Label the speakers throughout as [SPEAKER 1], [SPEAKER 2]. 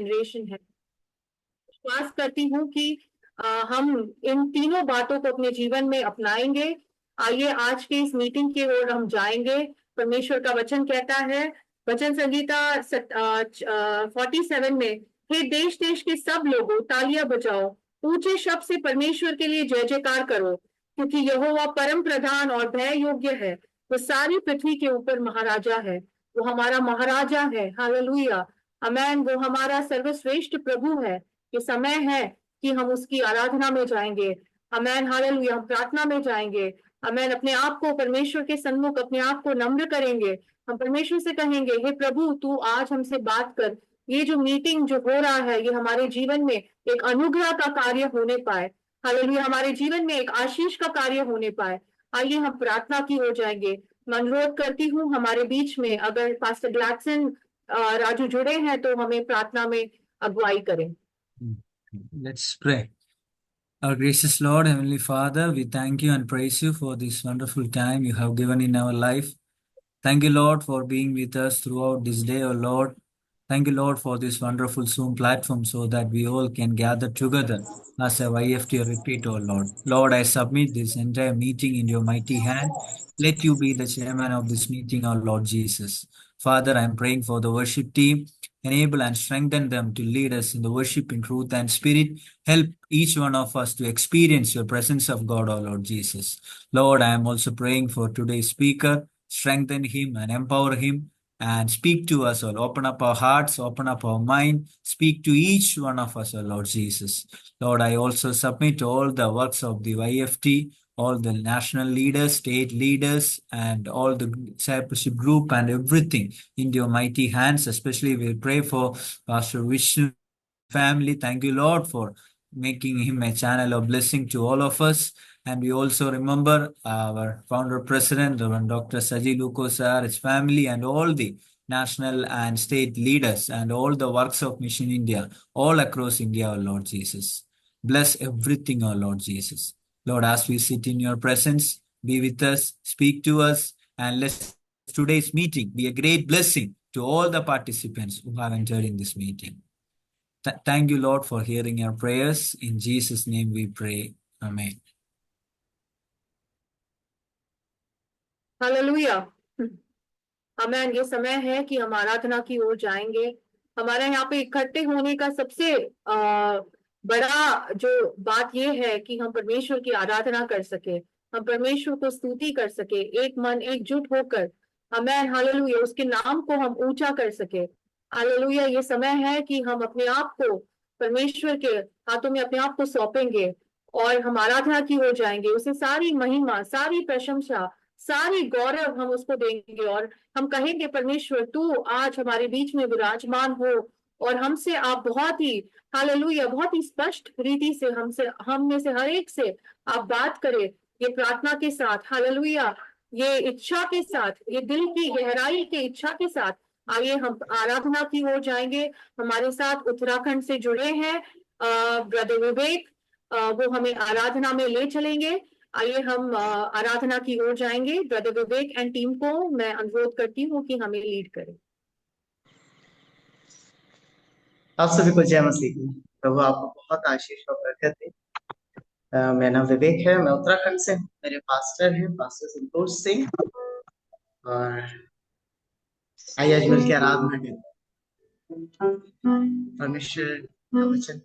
[SPEAKER 1] Generation है। विश्वास करती हूँ कि हम इन तीनों बातों को अपने जीवन में अपनाएंगे। आइए आज की इस मीटिंग की ओर हम जाएंगे। परमेश्वर का वचन कहता है, वचन संगीता 47 में, हे देश देश के सब लोगों तालियां बजाओ, ऊंचे शब्द से परमेश्वर के लिए जय जयकार करो, क्योंकि यहोवा परम प्रधान और भय योग्य है। वो सारी पृथ्वी के ऊपर महाराजा है। वो हमारा महाराजा है। Hallelujah, amen. वो हमारा सर्वश्रेष्ठ प्रभु है। ये समय है कि हम उसकी आराधना में जाएंगे। Amen, hallelujah. हम प्रार्थना में जाएंगे। अमेन। अपने आप को परमेश्वर के सन्मुख अपने आप को नम्र करेंगे। हम परमेश्वर से कहेंगे, हे प्रभु, तू आज हमसे बात कर। ये जो मीटिंग जो हो रहा है, ये हमारे जीवन में एक अनुग्रह का कार्य होने पाए। हालेलुया, हमारे जीवन में एक आशीष का कार्य होने पाए। आइए हम प्रार्थना की हो जाएंगे। मैं अनुरोध करती हूँ हमारे बीच में अगर पास्टर ग्लैडसन राजू जुड़े हैं तो हमें प्रार्थना में अगुवाई करें।
[SPEAKER 2] Let's pray. Our gracious Lord, Heavenly Father, we thank you and praise you for this wonderful time you have given in our life. Thank you, Lord, for being with us throughout this day, O Lord. Thank you, Lord, for this wonderful Zoom platform so that we all can gather together as a YFT repeat, O Lord. Lord, I submit this entire meeting in your mighty hand. Let you be the chairman of this meeting, O Lord Jesus. Father, I am praying for the worship team. Enable and strengthen them to lead us in the worship in truth and spirit. Help each one of us to experience your presence of God, O Lord Jesus. Lord, I am also praying for today's speaker. Strengthen him and empower him and speak to us, all. Open up our hearts, open up our mind, speak to each one of us, O Lord Jesus. Lord, I also submit all the works of the YFT, all the national leaders, state leaders, and all the discipleship group and everything into your mighty hands. Especially we pray for Pastor Vishnu family. Thank you, Lord, for making him a channel of blessing to all of us. And we also remember our founder president, Reverend Dr. Saji Luko sir, his family, and all the national and state leaders, and all the works of Mission India, all across India, O Lord Jesus. Bless everything, O Lord Jesus. Lord, as we sit in your presence, be with us, speak to us, and let today's meeting be a great blessing to all the participants who have entered in this meeting. Thank you, Lord, for hearing our prayers. In Jesus' name we pray. Amen.
[SPEAKER 1] Hallelujah, amen. ये समय है कि हम आराधना की ओर जाएंगे। हमारे यहाँ पे इकट्ठे होने का सबसे बड़ा जो बात ये है कि हम परमेश्वर की आराधना कर सके, हम परमेश्वर को स्तुति कर सके, एक मन एकजुट होकर। आमेन, हालेलुया। उसके नाम को हम ऊंचा कर सके। हालेलुया। ये समय है कि हम अपने आप को परमेश्वर के हाथों में अपने आप को सौंपेंगे और हम आराधना की ओर जाएंगे। उसे सारी महिमा, सारी प्रशंसा, सारी गौरव हम उसको देंगे और हम कहेंगे, परमेश्वर तू आज हमारे बीच में विराजमान हो और हमसे आप बहुत ही, हालेलुया, बहुत ही स्पष्ट रीति से हमसे, हम में से हर एक से आप बात करें। ये प्रार्थना के साथ, हालेलुया, ये इच्छा के साथ, ये दिल की गहराई की इच्छा के साथ आइए हम आराधना की ओर जाएंगे। हमारे साथ उत्तराखंड से जुड़े हैं ब्रदर विवेक, वो हमें आराधना में ले चलेंगे। आइए हम आराधना की ओर जाएंगे। ब्रदर विवेक एंड टीम को मैं अनुरोध करती हूँ कि हमें लीड करें।
[SPEAKER 3] आप सभी को जय मसीह की। प्रभु आपको बहुत आशीष और बरकत दे। मेरा नाम विवेक है, मैं उत्तराखंड से हूँ। मेरे पास्टर हैं पास्टर संतोष सिंह, और आइए आज मिलकर आराधना करें। परमेश्वर का वचन,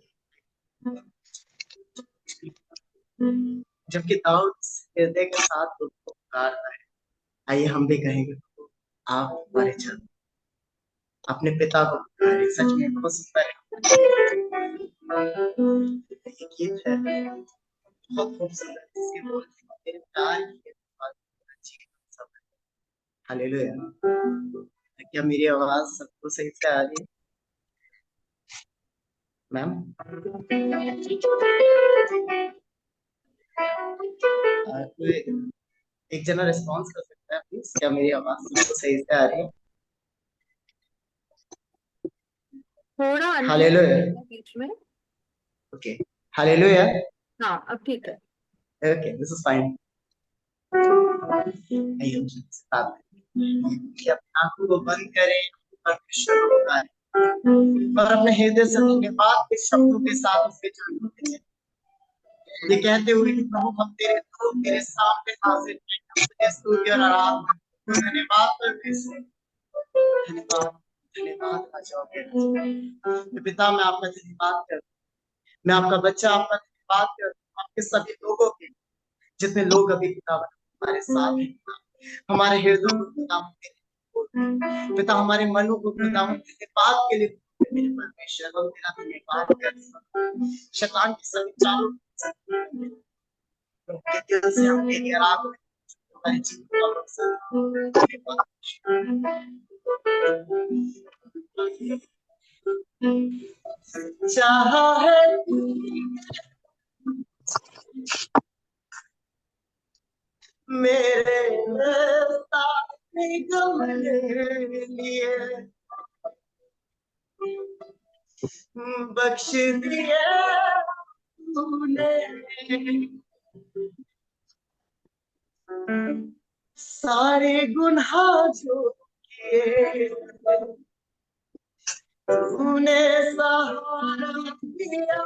[SPEAKER 3] जबकि दाऊद हृदय के साथ खुद को पुकार रहा है, आइए हम भी कहेंगे, आप हमारे जन अपने पिता को पुकारे। सच में बहुत सुंदर है ये गीत है, बहुत खूबसूरत है। इसके बोल मेरे प्यार की बात सब। हालेलुया। क्या मेरी आवाज सबको सही से आ रही है मैम? कोई एक जना रिस्पॉन्स कर सकता है प्लीज? क्या मेरी आवाज सबको सही से आ रही है?
[SPEAKER 1] थोड़ा
[SPEAKER 3] हालेलुया।
[SPEAKER 1] बीच में।
[SPEAKER 3] Okay, hallelujah.
[SPEAKER 1] हाँ, अब ठीक है।
[SPEAKER 3] Okay, this is fine. आइए हम बात करें कि अपनी आंखों को बंद करें, परमेश्वर को पुकारें। और अपने हृदय से धन्यवाद के शब्दों के साथ उसके चरणों में ये कहते हुए कि प्रभु हम तेरे सामने हाजिर हैं, तुझे स्तुति और आराधना धन्यवाद करते हैं। धन्यवाद धन्यवाद राजा के पिता, मैं आपका धन्यवाद करता हूँ। मैं आपका बच्चा आपका धन्यवाद करता हूँ, आपके सभी लोगों के जितने लोग अभी पिता हमारे साथ हैं, हमारे हृदय को पिता हमारे मनों को पिता धन्यवाद के लिए मेरे परमेश्वर और तेरा धन्यवाद करता हूँ। शैतान की सभी चालों के दिल से हम तेरी आराधना हमारे जीवन का मकसद चाहा है मेरे साथ निगम लिए बख्श दिए तूने सारे गुनाह जो किए तूने सहारा दिया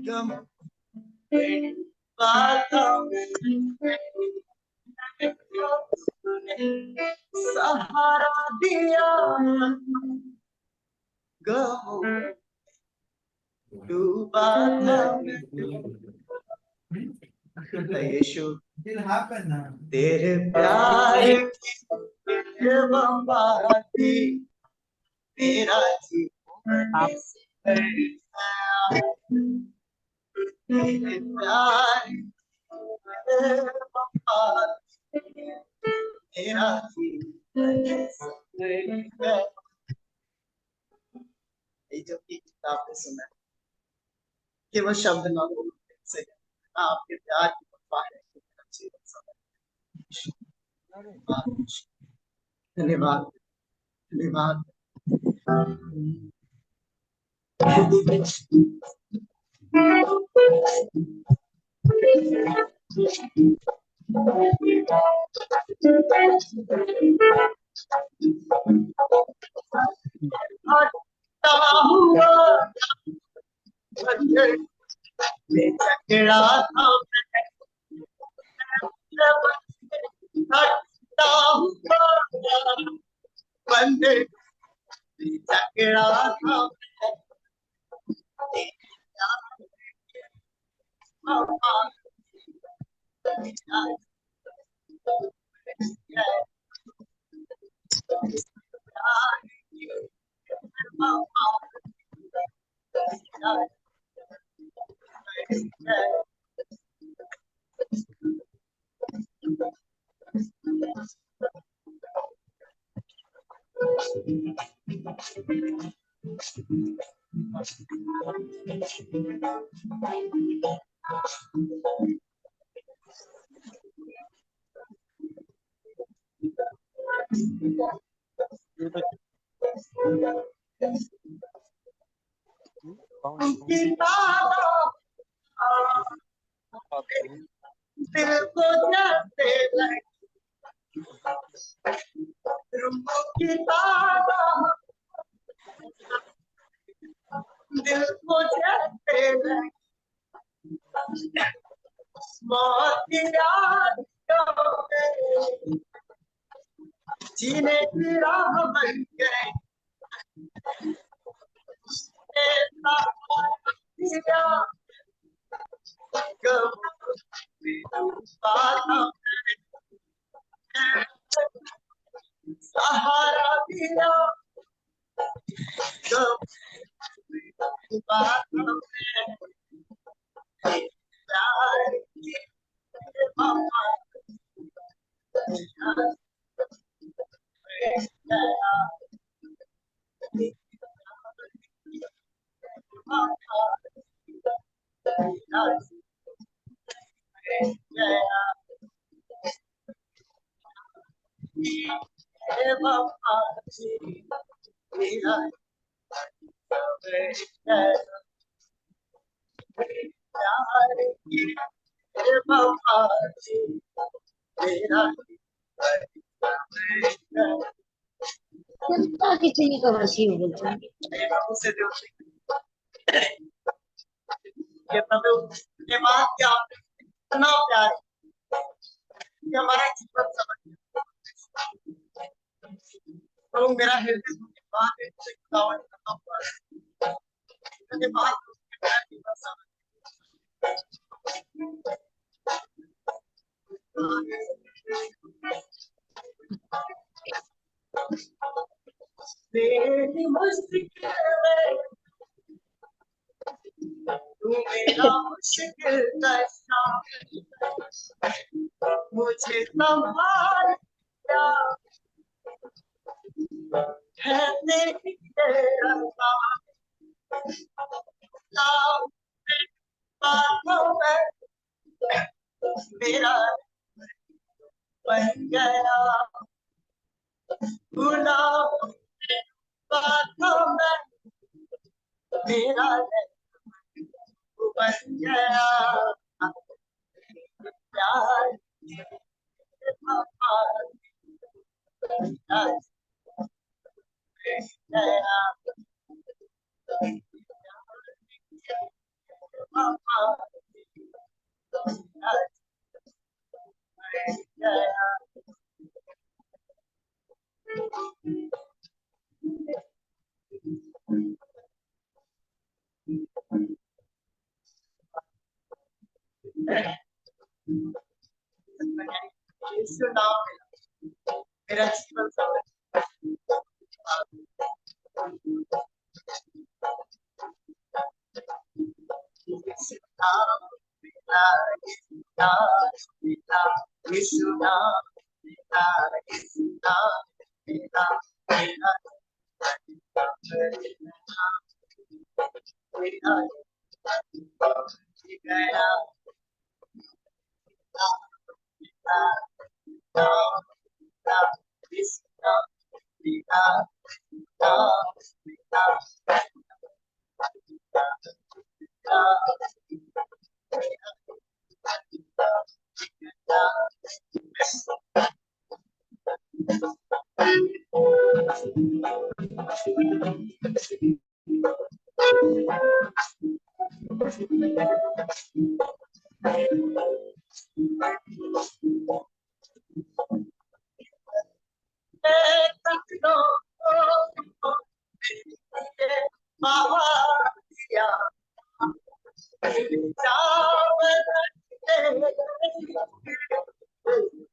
[SPEAKER 3] गम सहारा दिया गम डूबा था यीशु तेरे प्यार की बम्बाती तेरा जीवन तेरे प्यार तेरा जब की किताब में सुना केवल शब्द ना हो से आपके प्यार की वफा है धन्यवाद धन्यवाद बंदे दिल को जाते दिल को जाते मौत की याद जीने की राह बन गए सहारा दिया
[SPEAKER 4] किसी कवर की हो गई
[SPEAKER 3] प्रभु से दिल से कि प्रभु ये बात क्या आपने इतना प्यार कि हमारा जीवन समझ प्रभु मेरा हृदय सुनने बात है मुझे खुदावन करना पड़ा मुझे बात मेरा जीवन समझ मेरी मुश्किल तू मेरा मुश्किल दशा मुझे संभाल लिया है तेरी रजा बातों में मेरा बन गया गुलाब बातों में मेरा बन गया प्यार यीशु नाम मेरा जीवन समझ यीशु नाम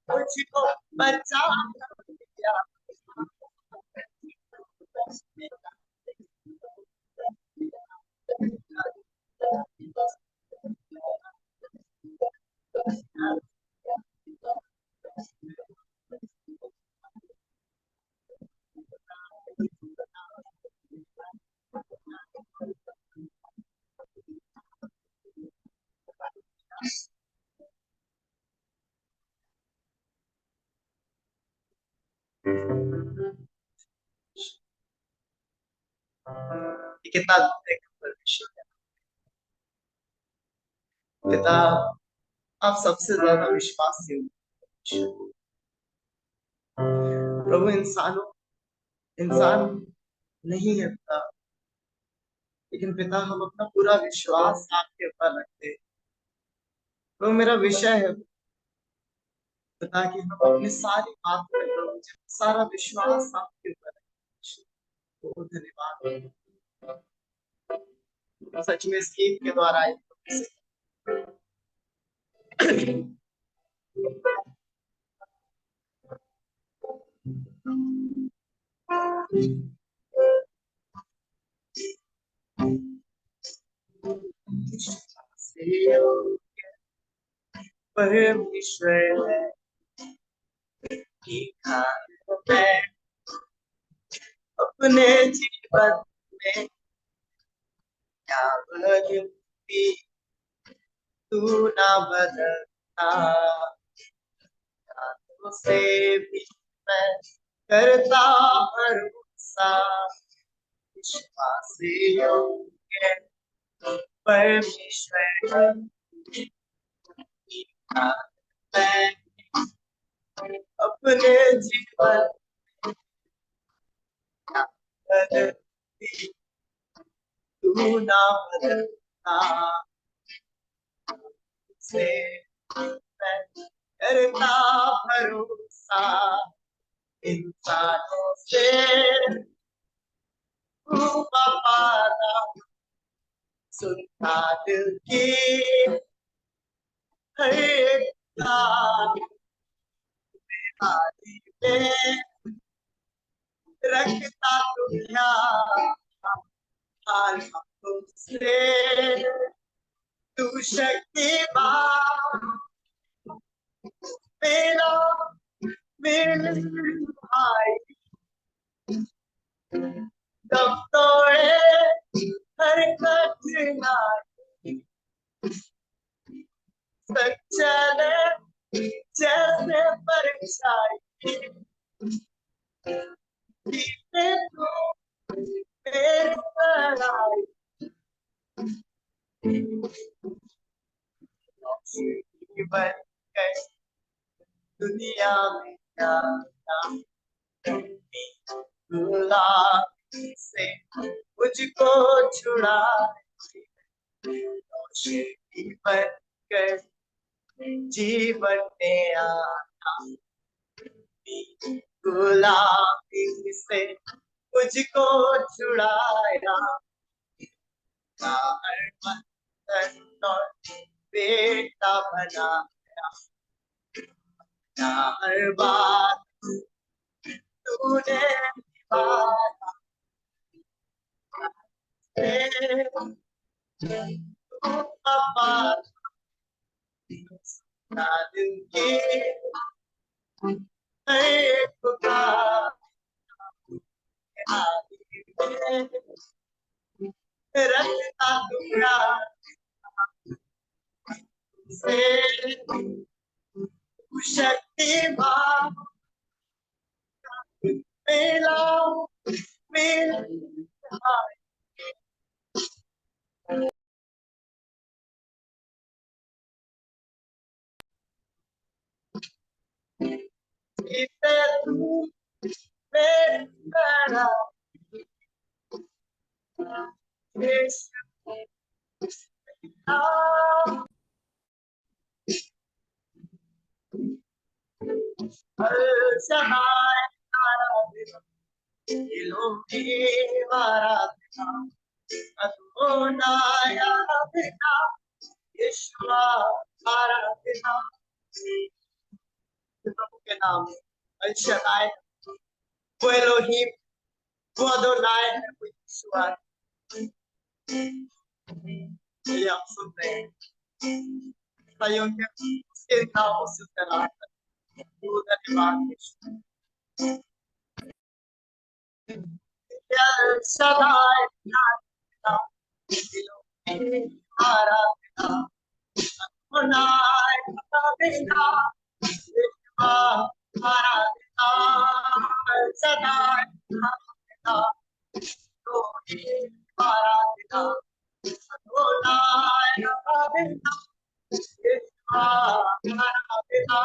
[SPEAKER 3] मुझको बचा लिया कितना परमेश्वर है पिता आप सबसे ज्यादा विश्वासी हो प्रभु इंसान नहीं है पिता लेकिन पिता हम अपना पूरा विश्वास आपके ऊपर रखते हैं प्रभु मेरा विषय है पिता कि हम अपनी सारी बात में प्रभु सारा विश्वास आपके ऊपर रखते हैं बहुत धन्यवाद सच में इस गीत के द्वारा परमेश्वर अपने जीवन में क्या बदलती तू ना बदलता से भी मैं करता भरोसा विश्वास योग्य परमेश्वर मैं अपने जीवन बदलती तू ना बदलता से मैं करता भरोसा इंसानों से तू वफादा सुनता दिल की हर एक बात आदि में रखता दुनिया हाल तुमसे तू शक्तिमान मेरा मेरे भाई तब तोड़े हर कठिनाई सच चले जैसे परछाई जीते तो मेरी लड़ाई बन गई दुनिया में क्या गुलामी से मुझको छुड़ा रोशनी बन कर जीवन में आना गुलामी से मुझको छुड़ाया हर बंधन और बेटा बनाया हर बात तूने निभाया तू पापा दिल की एक पुकार रखता दुनिया से शक्तिमान मेला मेरा इसे तू मेरा सहाय अदोनाया बिना यीशुआ आराधना प्रभु के नाम अल शदाय वो एलोहीम वो अदोनाय है वो यीशुआ ये आप सुन रहे हैं भाइयों के उसके नामों से करा धन्यवाद सदाय आराधना आराधना आराधना सदाय आराधना आराधना आराधना आराधना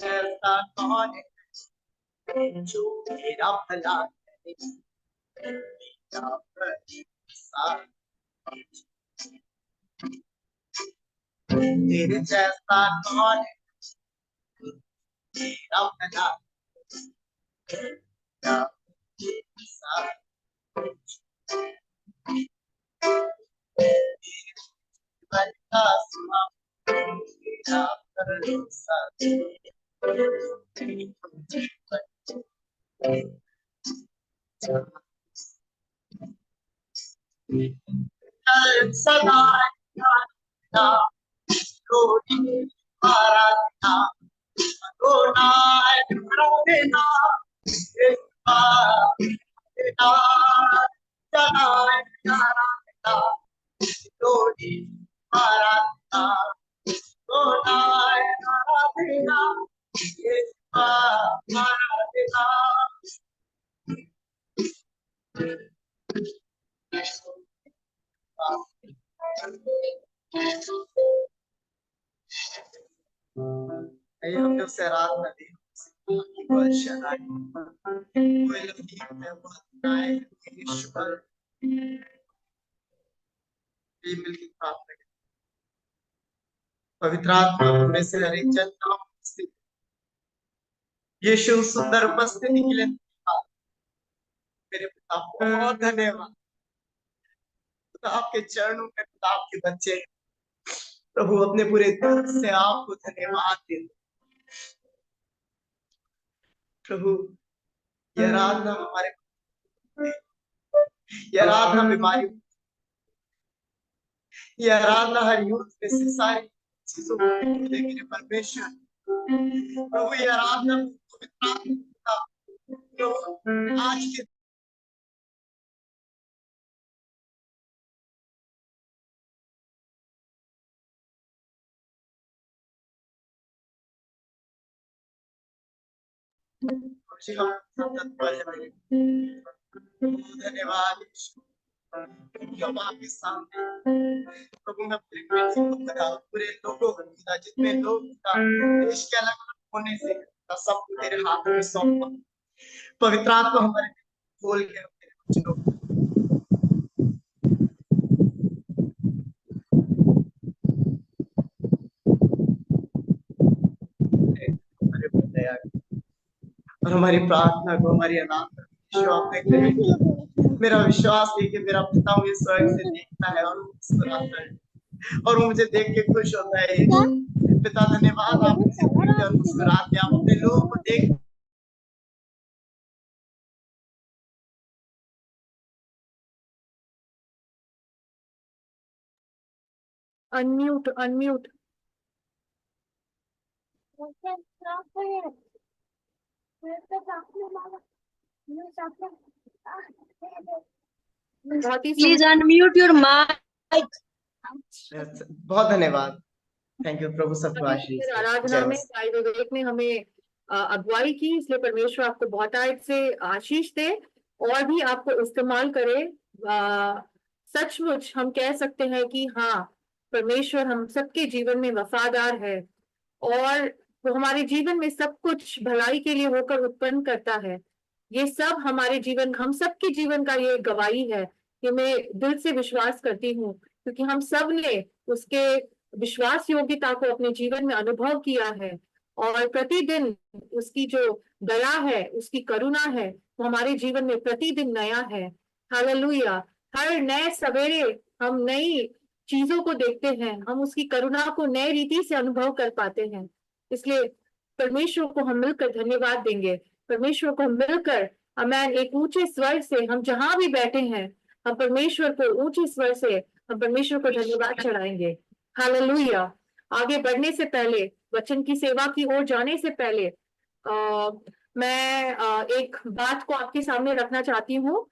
[SPEAKER 3] ऐसा कौन है जो मेरा भला करे मेरा प्रतिसाद तेरे जैसा कौन है मेरा भला मेरा प्रतिसाद जीवन का सुहा मेरा भरोसा सदा आराधना आराधना आइए हमने उससे आराधना दी, की वो अल्शदाई, वो एलोहीम है, वो अदोनाई है, वो ईश्वर, ये मिलकर प्रार्थना करें। पवित्र आत्मा में से हर एक जन नाम स्थित यीशु सुंदर उपस्थिति के लिए धन्यवाद। मेरे पिता बहुत धन्यवाद। खुदा आपके चरणों में खुदा आपके बच्चे हैं। प्रभु अपने पूरे दिल से आपको धन्यवाद देते। प्रभु ये आराधना हमारे, ये आराधना बीमारी, ये आराधना हर युद्ध में से सारी चीजों को दे मेरे परमेश्वर। प्रभु ये आराधना पवित्र आत्मा, प्रभु आज के जी हम तत्पर है मेरे धन्यवाद यीशु। प्रभु हम आपके सामने, प्रभु मैं पूरी पृथ्वी को खुदा, पूरे लोगों को खुदा, जितने लोग खुदा देश के अलग अलग होने से खुदा, सबको तेरे हाथों में सौंपा। पवित्र आत्मा हमारे खोल के अपने वचनों को हमारे पर दया कर। और हमारी प्रार्थना को, हमारी आराधना यीशु आपने कहा, मेरा विश्वास है कि मेरा पिता मुझे स्वर्ग से देखता है और मुस्कुराता है और वो मुझे देख के खुश होता है। पिता धन्यवाद, आप मुझे देखते और मुस्कुराते, आप अपने लोगों को देख
[SPEAKER 1] अनम्यूट अनम्यूट। बहुत ही
[SPEAKER 4] Please unmute your mic.
[SPEAKER 3] बहुत धन्यवाद। थैंक यू प्रभु, सबको आशीष दे।
[SPEAKER 1] आराधना
[SPEAKER 3] जय
[SPEAKER 1] में
[SPEAKER 3] मसीह।
[SPEAKER 1] भाई विवेक ने हमें अगुवाई की, इसलिए परमेश्वर आपको बहुतायत से आशीष दे और भी आपको इस्तेमाल करे। सचमुच हम कह सकते हैं कि हाँ, परमेश्वर हम सबके जीवन में वफादार है और वो हमारे जीवन में सब कुछ भलाई के लिए होकर उत्पन्न करता है। ये सब हमारे जीवन, हम सबके जीवन का ये गवाही है कि मैं दिल से विश्वास करती हूँ, क्योंकि हम सब ने उसके विश्वास योग्यता को अपने जीवन में अनुभव किया है और प्रतिदिन उसकी जो दया है, उसकी करुणा है, वो हमारे जीवन में प्रतिदिन नया है। हालेलुया। हर नए सवेरे हम नई चीजों को देखते हैं, हम उसकी करुणा को नए रीति से अनुभव कर पाते हैं। इसलिए परमेश्वर को हम मिलकर धन्यवाद देंगे। परमेश्वर को हम मिलकर अमेन एक ऊंचे स्वर से, हम जहां भी बैठे हैं, हम परमेश्वर को ऊंचे स्वर से हम परमेश्वर को धन्यवाद चढ़ाएंगे। हालेलुया। आगे बढ़ने से पहले, वचन की सेवा की ओर जाने से पहले मैं एक बात को आपके सामने रखना चाहती हूँ।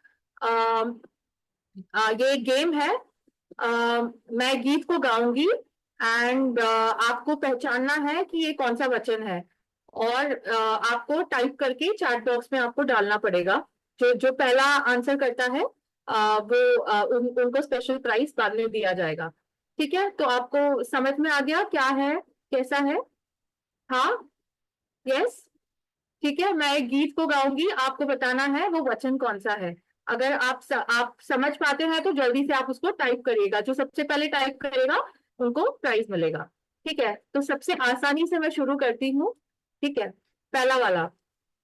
[SPEAKER 1] ये एक गेम है। मैं गीत को गाऊंगी एंड आपको पहचानना है कि ये कौन सा वचन है और आपको टाइप करके चैट बॉक्स में आपको डालना पड़ेगा। जो जो पहला आंसर करता है उनको स्पेशल प्राइज बाद में दिया जाएगा। ठीक है, तो आपको समझ में आ गया क्या है, कैसा है? हाँ, यस, ठीक है। मैं एक गीत को गाऊंगी, आपको बताना है वो वचन कौन सा है। अगर आप समझ पाते हैं तो जल्दी से आप उसको टाइप करिएगा, जो सबसे पहले टाइप करेगा उनको प्राइज मिलेगा। ठीक है, तो सबसे आसानी से मैं शुरू करती हूँ। ठीक है, पहला वाला,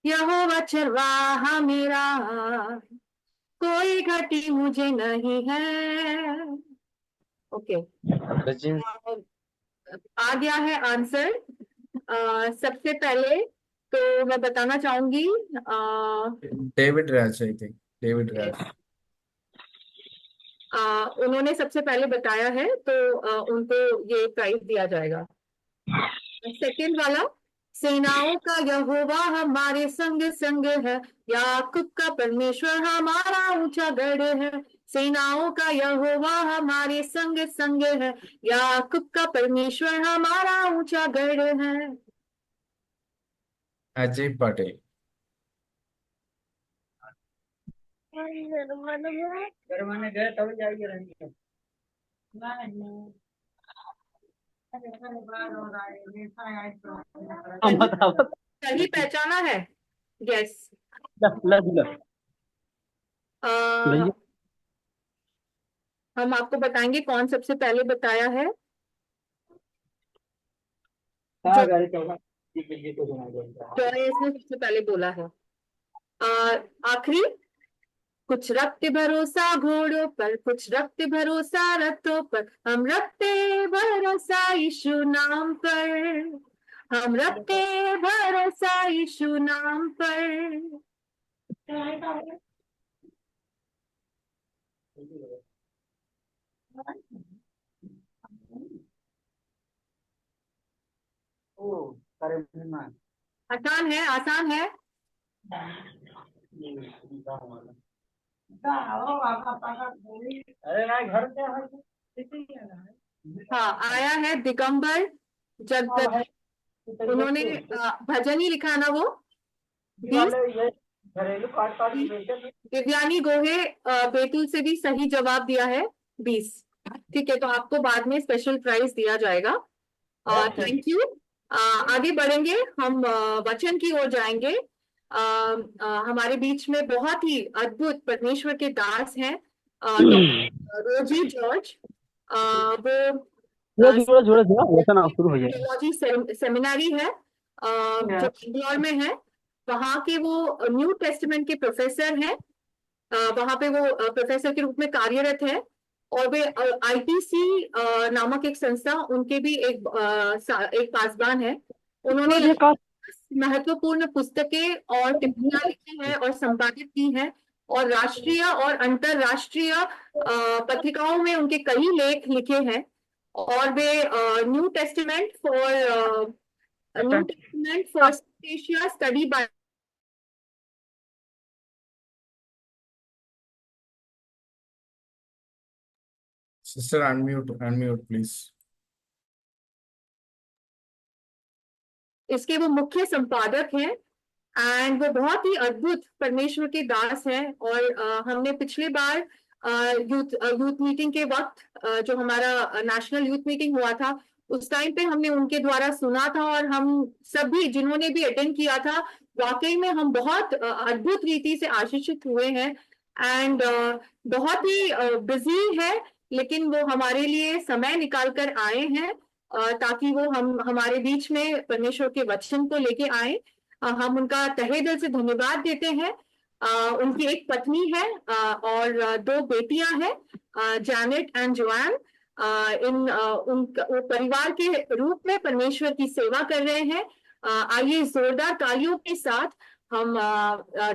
[SPEAKER 1] यहोवा चरवाहा मेरा, कोई घटी मुझे नहीं है। ओके, आ गया है आंसर। सबसे पहले तो मैं बताना चाहूंगी
[SPEAKER 5] David Raj, I think David Raj.
[SPEAKER 1] उन्होंने सबसे पहले बताया है तो उनको ये प्राइज दिया जाएगा। सेकंड वाला, सेनाओं का यहोवा हमारे संग संग है, याकूब का परमेश्वर हमारा ऊंचा गढ़ है। सेनाओं का यहोवा हमारे संग संग है, याकूब का परमेश्वर हमारा ऊंचा गढ़ है।
[SPEAKER 5] अजय पाटिल।
[SPEAKER 1] सही पहचाना है? यस। हम आपको बताएंगे कौन सबसे पहले बताया है। जॉयस ने सबसे पहले बोला है। आखिरी, कुछ रखते भरोसा घोड़ों पर, कुछ रखते भरोसा रथों पर, हम रखते भरोसा यीशु नाम पर, हम रखते भरोसा यीशु नाम पर। आसान है, आसान है। हाँ, आया है दिगंबर जगदत्त, उन्होंने भजन ही लिखा ना वो। 20 दिव्यानी गोहे बैतूल से भी सही जवाब दिया है, 20। ठीक है, तो आपको बाद में स्पेशल प्राइज दिया जाएगा। Thank you. आगे बढ़ेंगे हम, वचन की ओर जाएंगे। हमारे बीच में बहुत ही अद्भुत परमेश्वर के दास हैं, डॉक्टर रोजी जॉर्ज। वो थियोलॉजी सेमिनारी है जो इंदौर में है, वहाँ के वो न्यू टेस्टामेंट के प्रोफेसर हैं। वहाँ पे वो प्रोफेसर के रूप में कार्यरत है। और वे आईपीसी नामक एक संस्था, उनके भी एक पासबान है। उन्होंने महत्वपूर्ण पुस्तकें और टिप्पणियां लिखी हैं और संपादित की हैं, और राष्ट्रीय और अंतरराष्ट्रीय पत्रिकाओं में उनके कई लेख लिखे हैं। और वे New Testament for Asia study by
[SPEAKER 5] Sister, unmute, please.
[SPEAKER 1] इसके वो मुख्य संपादक हैं। एंड वो बहुत ही अद्भुत परमेश्वर के दास हैं। और हमने पिछले बार यूथ मीटिंग के वक्त जो हमारा नेशनल यूथ मीटिंग हुआ था, उस टाइम पे हमने उनके द्वारा सुना था, और हम सभी जिन्होंने भी अटेंड किया था, वाकई में हम बहुत अद्भुत रीति से आशीषित हुए हैं। एंड बहुत ही बिजी है, लेकिन वो हमारे लिए समय निकाल कर आए हैं ताकि वो हमारे बीच में परमेश्वर के वचन को लेके आए। हम उनका तहे दिल से धन्यवाद देते हैं। उनकी एक पत्नी है और 2 बेटियां हैं, जैनेट एंड जोआन। वो परिवार के रूप में परमेश्वर की सेवा कर रहे हैं। आइए जोरदार तालियों के साथ हम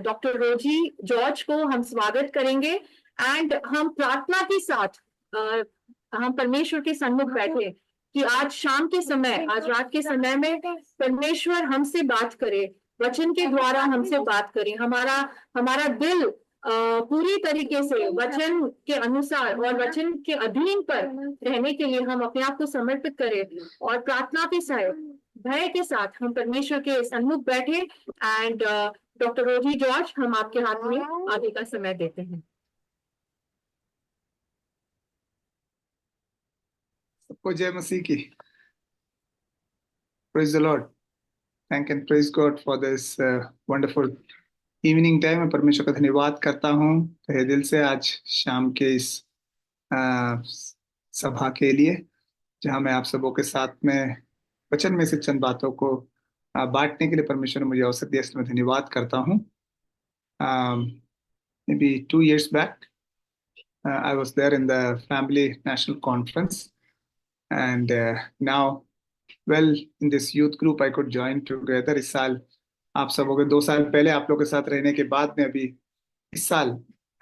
[SPEAKER 1] डॉक्टर रोजी जॉर्ज को हम स्वागत करेंगे। एंड हम प्रार्थना के साथ हम परमेश्वर के सन्मुख बैठे कि आज शाम के समय, आज रात के समय में परमेश्वर हमसे बात करे, वचन के द्वारा हमसे बात करे। हमारा दिल पूरी तरीके से वचन के अनुसार और वचन के अधीन पर रहने के लिए हम अपने आप को समर्पित करें, और प्रार्थना के साथ, भय के साथ हम परमेश्वर के सन्मुख बैठे। एंड डॉक्टर रोजी जॉर्ज, हम आपके हाथ में आगे का समय देते हैं।
[SPEAKER 4] सबको जय मसीह की। Praise the Lord. Thank and praise God for this wonderful evening time। मैं परमेश्वर का धन्यवाद करता हूँ तहे दिल से आज शाम के इस सभा के लिए, जहाँ मैं आप सबों के साथ में वचन में से चंद बातों को बांटने के लिए परमेश्वर ने मुझे अवसर दिया, इसलिए मैं धन्यवाद करता हूँ। Maybe 2 years back, I was there in the Family National Conference, and now, well, in this youth group I could join together। इस साल आप सबों के 2 साल पहले आप लोगों के साथ रहने के बाद में अभी इस साल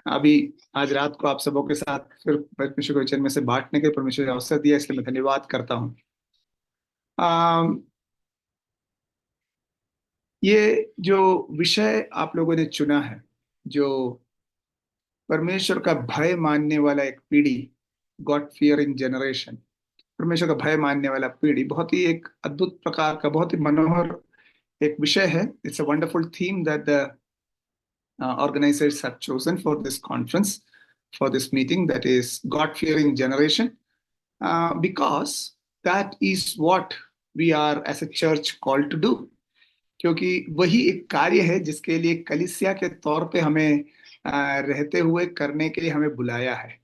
[SPEAKER 4] अभी आज रात को आप सबों के साथ फिर परमेश्वर के वचन में से बांटने के परमेश्वर ने अवसर दिया, इसलिए मैं धन्यवाद करता हूँ। ये जो विषय आप लोगों ने चुना है, जो परमेश्वर का भय मानने वाला एक पीढ़ी, गॉड फियरिंग जनरेशन, परमेश्वर का भय मानने वाला पीढ़ी, बहुत ही एक अद्भुत प्रकार का, बहुत ही मनोहर एक विषय है। It's a wonderful theme that the organizers have chosen for this conference, for this meeting, that is God fearing generation, because that is what we are as a church called to do. क्योंकि वही एक कार्य है जिसके लिए कलीसिया के तौर पे हमें रहते हुए करने के लिए हमें बुलाया है।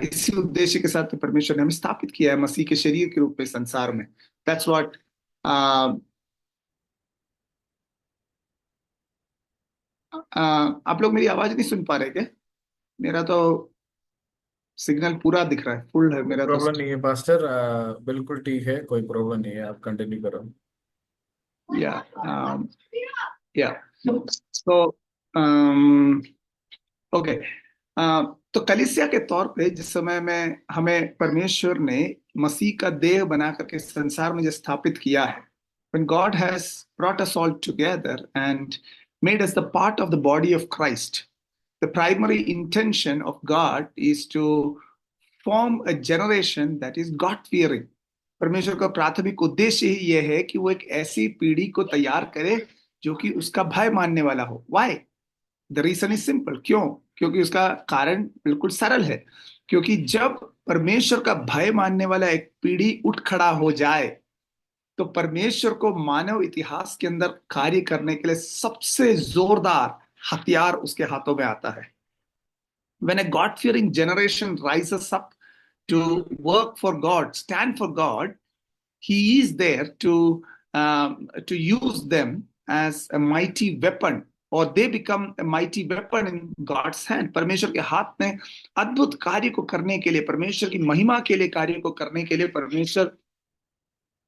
[SPEAKER 4] इसी उद्देश्य के साथ परमेश्वर ने हमें स्थापित किया है मसीह के शरीर के रूप में संसार में। That's what आप लोग मेरी आवाज नहीं सुन पा रहे क्या? मेरा तो सिग्नल पूरा दिख रहा है, फुल है मेरा तो।
[SPEAKER 5] प्रॉब्लम नहीं है पास्टर, बिल्कुल ठीक है, कोई प्रॉब्लम नहीं है, आप कंटिन्यू करो।
[SPEAKER 4] या या तो ओके। तो कलीसिया के तौर पे जिस समय में हमें परमेश्वर ने मसीह का देह बना करके संसार में जो स्थापित किया है, when God has brought us all together and made us the part of the body of Christ, the primary intention of God is to form a generation that is God fearing. परमेश्वर का प्राथमिक उद्देश्य ही यह है कि वो एक ऐसी पीढ़ी को तैयार करे जो कि उसका भय मानने वाला हो। Why? The reason is simple. क्यों? क्योंकि उसका कारण बिल्कुल सरल है। क्योंकि जब परमेश्वर का भय मानने वाला एक पीढ़ी उठ खड़ा हो जाए तो परमेश्वर को मानव इतिहास के अंदर कार्य करने के लिए सबसे जोरदार हथियार उसके हाथों में आता है। When a God-fearing generation rises up to work for God, stand for God, He is there to use them as a mighty weapon, और they become a mighty weapon in God's hand. परमेश्वर के हाथ में अद्भुत कार्य को करने के लिए, परमेश्वर की महिमा के लिए कार्य को करने के लिए परमेश्वर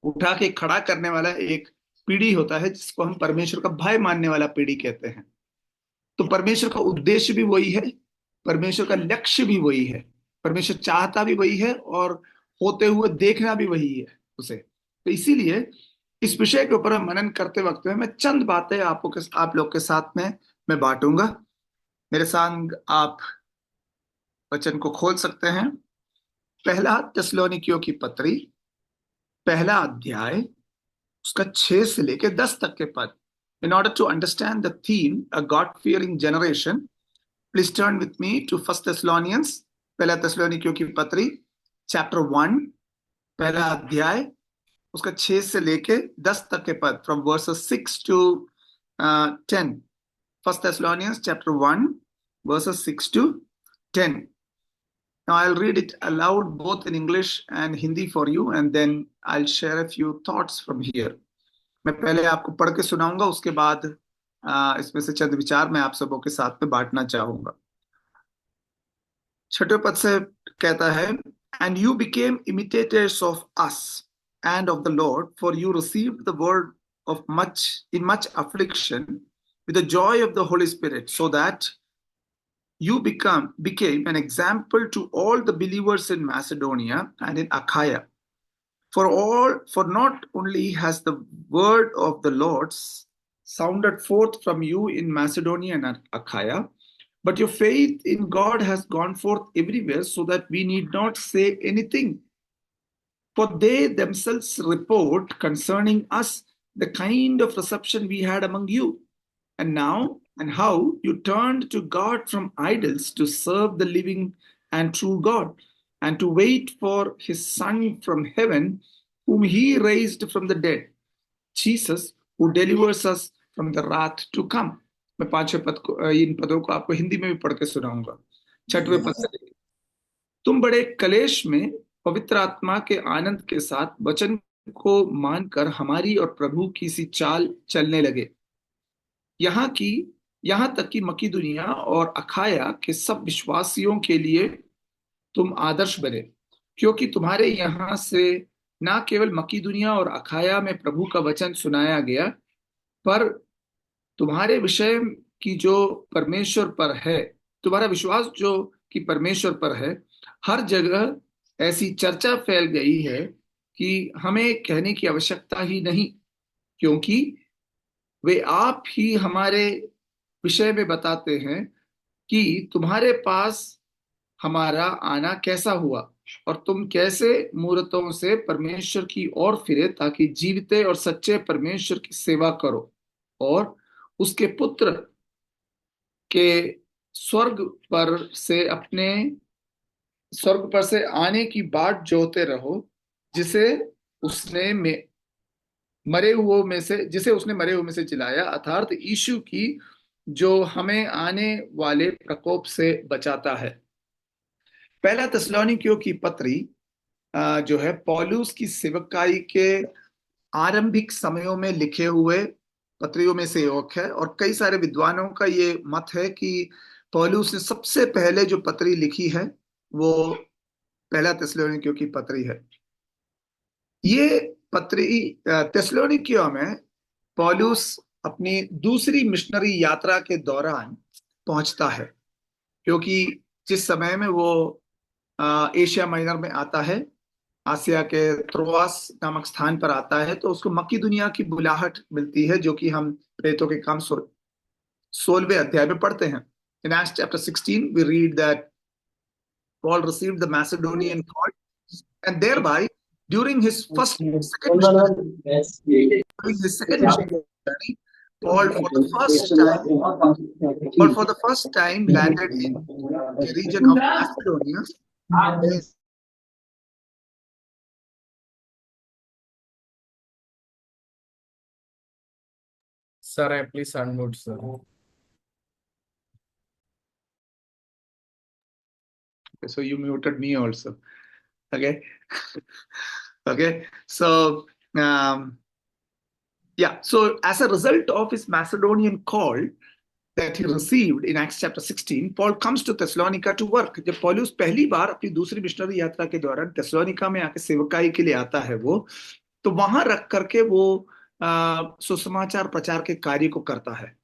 [SPEAKER 4] उठा के खड़ा करने वाला एक पीढ़ी होता है जिसको हम परमेश्वर का भय मानने वाला पीढ़ी कहते हैं। तो परमेश्वर का उद्देश्य भी वही है, परमेश्वर का लक्ष्य भी वही है, परमेश्वर चाहता भी वही है और होते हुए देखना भी वही है उसे। तो इसीलिए इस विषय के ऊपर मनन करते वक्त में मैं चंद बातें आप लोग के साथ में मैं बांटूंगा। मेरे संग आप वचन को खोल सकते हैं। पहला थिस्सलुनीकियों की पत्री, पहला अध्याय, उसका 6 से लेकर 10 तक के पद। In order to understand the theme, a God-fearing generation, please turn with me to 1 Thessalonians, पहला थिस्सलुनीकियों की पत्री, chapter 1, पहला अध्याय, उसका 6 से लेके 10 तक के पद, from verses 6 to 10. 1 Thessalonians chapter 1 verses 6 to 10. Now I'll read it aloud both in English and Hindi for you, and then I'll share a few thoughts from here. मैं पहले आपको पढ़ के सुनाऊंगा, उसके बाद इसमें से चंद विचार मैं आप सबों के साथ में बांटना चाहूंगा। छठे पद से कहता है, and you became imitators of us and of the Lord, for you received the word of in much affliction with the joy of the Holy Spirit, so that you became an example to all the believers in Macedonia and in Achaia. For not only has the word of the Lord sounded forth from you in Macedonia and Achaia, but your faith in God has gone forth everywhere, so that we need not say anything. For they themselves report concerning us the kind of reception we had among you, and how you turned to God from idols to serve the living and true God, and to wait for his Son from heaven, whom he raised from the dead, Jesus, who delivers us from the wrath to come. मैं 5वें पद को, इन पदों को आपको हिंदी में भी पढ़ के सुनाऊंगा। 6वें पद से, तुम बड़े कलेश में पवित्र आत्मा के आनंद के साथ वचन को मानकर हमारी और प्रभु की सी चाल चलने लगे, यहाँ तक कि मकीदुनिया और अखाया के सब विश्वासियों के लिए तुम आदर्श बने, क्योंकि तुम्हारे यहाँ से न केवल मकीदुनिया और अखाया में प्रभु का वचन सुनाया गया, पर तुम्हारे विषय की जो परमेश्वर पर है, तुम्हारा विश्वास जो कि परमेश्वर पर है, हर जगह ऐसी चर्चा फैल गई है कि हमें कहने की आवश्यकता ही नहीं, क्योंकि वे आप ही हमारे विषय में बताते हैं कि तुम्हारे पास हमारा आना कैसा हुआ और तुम कैसे मूर्तों से परमेश्वर की ओर फिरे, ताकि जीविते और सच्चे परमेश्वर की सेवा करो और उसके पुत्र के स्वर्ग पर से आने की बाट जोहते रहो, जिसे उसने मरे हुओं में से जिसे उसने मरे हुओं में से जिलाया, अर्थात यीशु की, जो हमें आने वाले प्रकोप से बचाता है। पहला थिस्सलुनीकियों की पत्री जो है पौलुस की सेवकाई के आरंभिक समयों में लिखे हुए पत्रियों में से एक है, और कई सारे विद्वानों का ये मत है कि पौलुस ने सबसे पहले जो पत्री लिखी है वो पहला थिस्सलुनीकियों की पत्री है। ये पत्री थिस्सलुनीकियों में पौलुस अपनी दूसरी मिशनरी यात्रा के दौरान पहुंचता है, क्योंकि जिस समय में वो एशिया माइनर में आता है, आसिया के त्रोआस नामक स्थान पर आता है, तो उसको मक्की दुनिया की बुलाहट मिलती है, जो कि हम प्रेरितों के काम 16वें अध्याय में पढ़ते हैं। इन Acts chapter 16 we read that Paul received the Macedonian call, and thereby during his second missionary journey, Paul for the first time landed in the region of Macedonia.
[SPEAKER 5] Sir, please unmute, sir.
[SPEAKER 4] So you muted me also. Okay. Okay. So, yeah. So as a result of his Macedonian call that he received in Acts chapter 16, Paul comes to Thessalonica to work. जब पौलुस पहली बार अपनी दूसरी missionary यात्रा के दौरान थेसलोनिका में आके सेवकाई के लिए आता है, वो तो वहां रख करके वो सुसमाचार प्रचार के कार्य को करता है।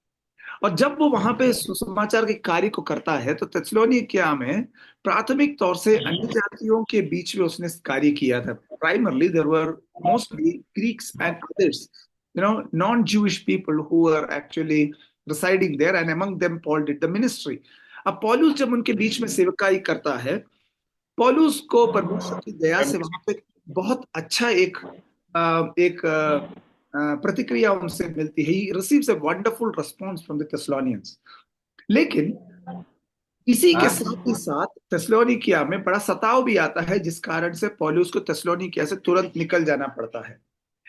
[SPEAKER 4] और जब वो वहां पे सुसमाचार के कार्य को करता है तो थिस्सलुनीकिया में प्राथमिक तौर से अन्य जातियों के बीच में उसने कार्य किया था। Primarily there were mostly Greeks and others, non Jewish people who were actually residing there, and among them Paul did the ministry. अब पौलुस जब उनके बीच में सेवकाई करता है, पौलुस को परमेश्वर की दया से वहां पे बहुत अच्छा एक प्रतिक्रिया उनसे मिलती है। He receives a wonderful response from the Thessalonians. लेकिन इसी के साथ ही साथ थिस्सलुनीकिया में बड़ा सताव भी आता है, जिस कारण से पौलुस को थिस्सलुनीकिया से तुरंत निकल जाना पड़ता है।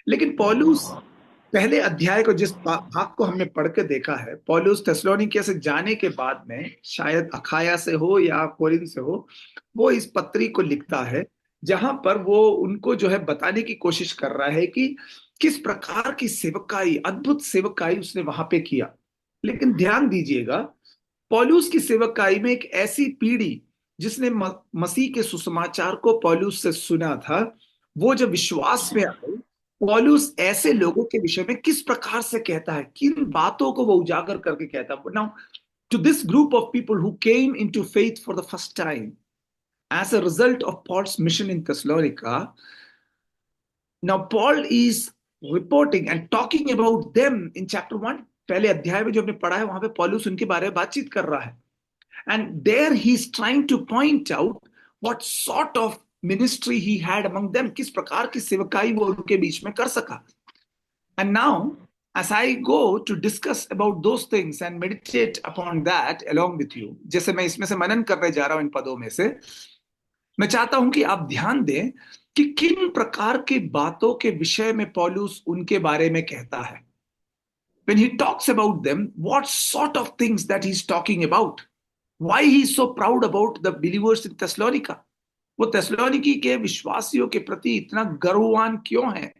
[SPEAKER 4] लेकिन पौलुस पहले अध्याय को, जिस भाग को हमने पढ़ के देखा है, पौलुस थिस्सलुनीकिया से जाने के बाद में, शायद अखाया से हो या कोरिन्थ से हो, वो इस पत्री को लिखता है, जहां पर वो उनको जो है बताने की कोशिश कर रहा है कि किस प्रकार की सेवकाई, अद्भुत सेवकाई उसने वहां पे किया। लेकिन ध्यान दीजिएगा, पौलुस की सेवकाई में एक ऐसी पीढ़ी जिसने मसीह के सुसमाचार को पौलुस से सुना था, वो जब विश्वास में आए, पौलुस ऐसे लोगों के विषय में किस प्रकार से कहता है, किन बातों को वो उजागर करके कहता है। Now to this group of people who came into faith for the first time as a result of Paul's mission in Thessalonica, now Paul is reporting and talking about them in chapter 1. पहले अध्याय में जो हमने पढ़ा है, वहां पे पौलुस उनके बारे में बातचीत कर रहा है, and there he is trying to point out what sort of ministry he had among them, किस प्रकार की सेवकाई वो उनके बीच में कर सका। And now as I go to discuss about those things and meditate upon that along with you, जैसे मैं इसमें से मनन करने जा रहा हूं इन पदों में से, मैं चाहता हूं कि आप ध्यान दें कि किन प्रकार की बातों के विषय में पौलुस उनके बारे में कहता है। When he talks about them, what sort of things that he's talking about? Why he is so proud about the believers in Thessalonica? वो थिस्सलुनीकी के विश्वासियों के प्रति इतना गर्ववान क्यों है?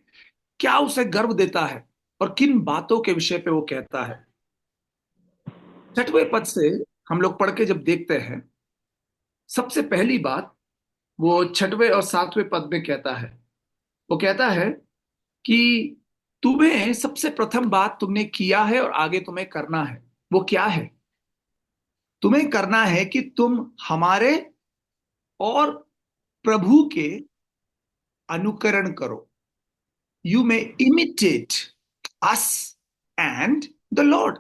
[SPEAKER 4] क्या उसे गर्व देता है और किन बातों के विषय पे वो कहता है? 6वें पद से हम लोग पढ़ के जब देखते हैं, सबसे पहली बात वो 6वें और 7वें पद में कहता है। वो कहता है कि तुम्हें सबसे प्रथम बात तुमने किया है और आगे तुम्हें करना है। वो क्या है? तुम्हें करना है कि तुम हमारे और प्रभु के अनुकरण करो। You may imitate us and the Lord.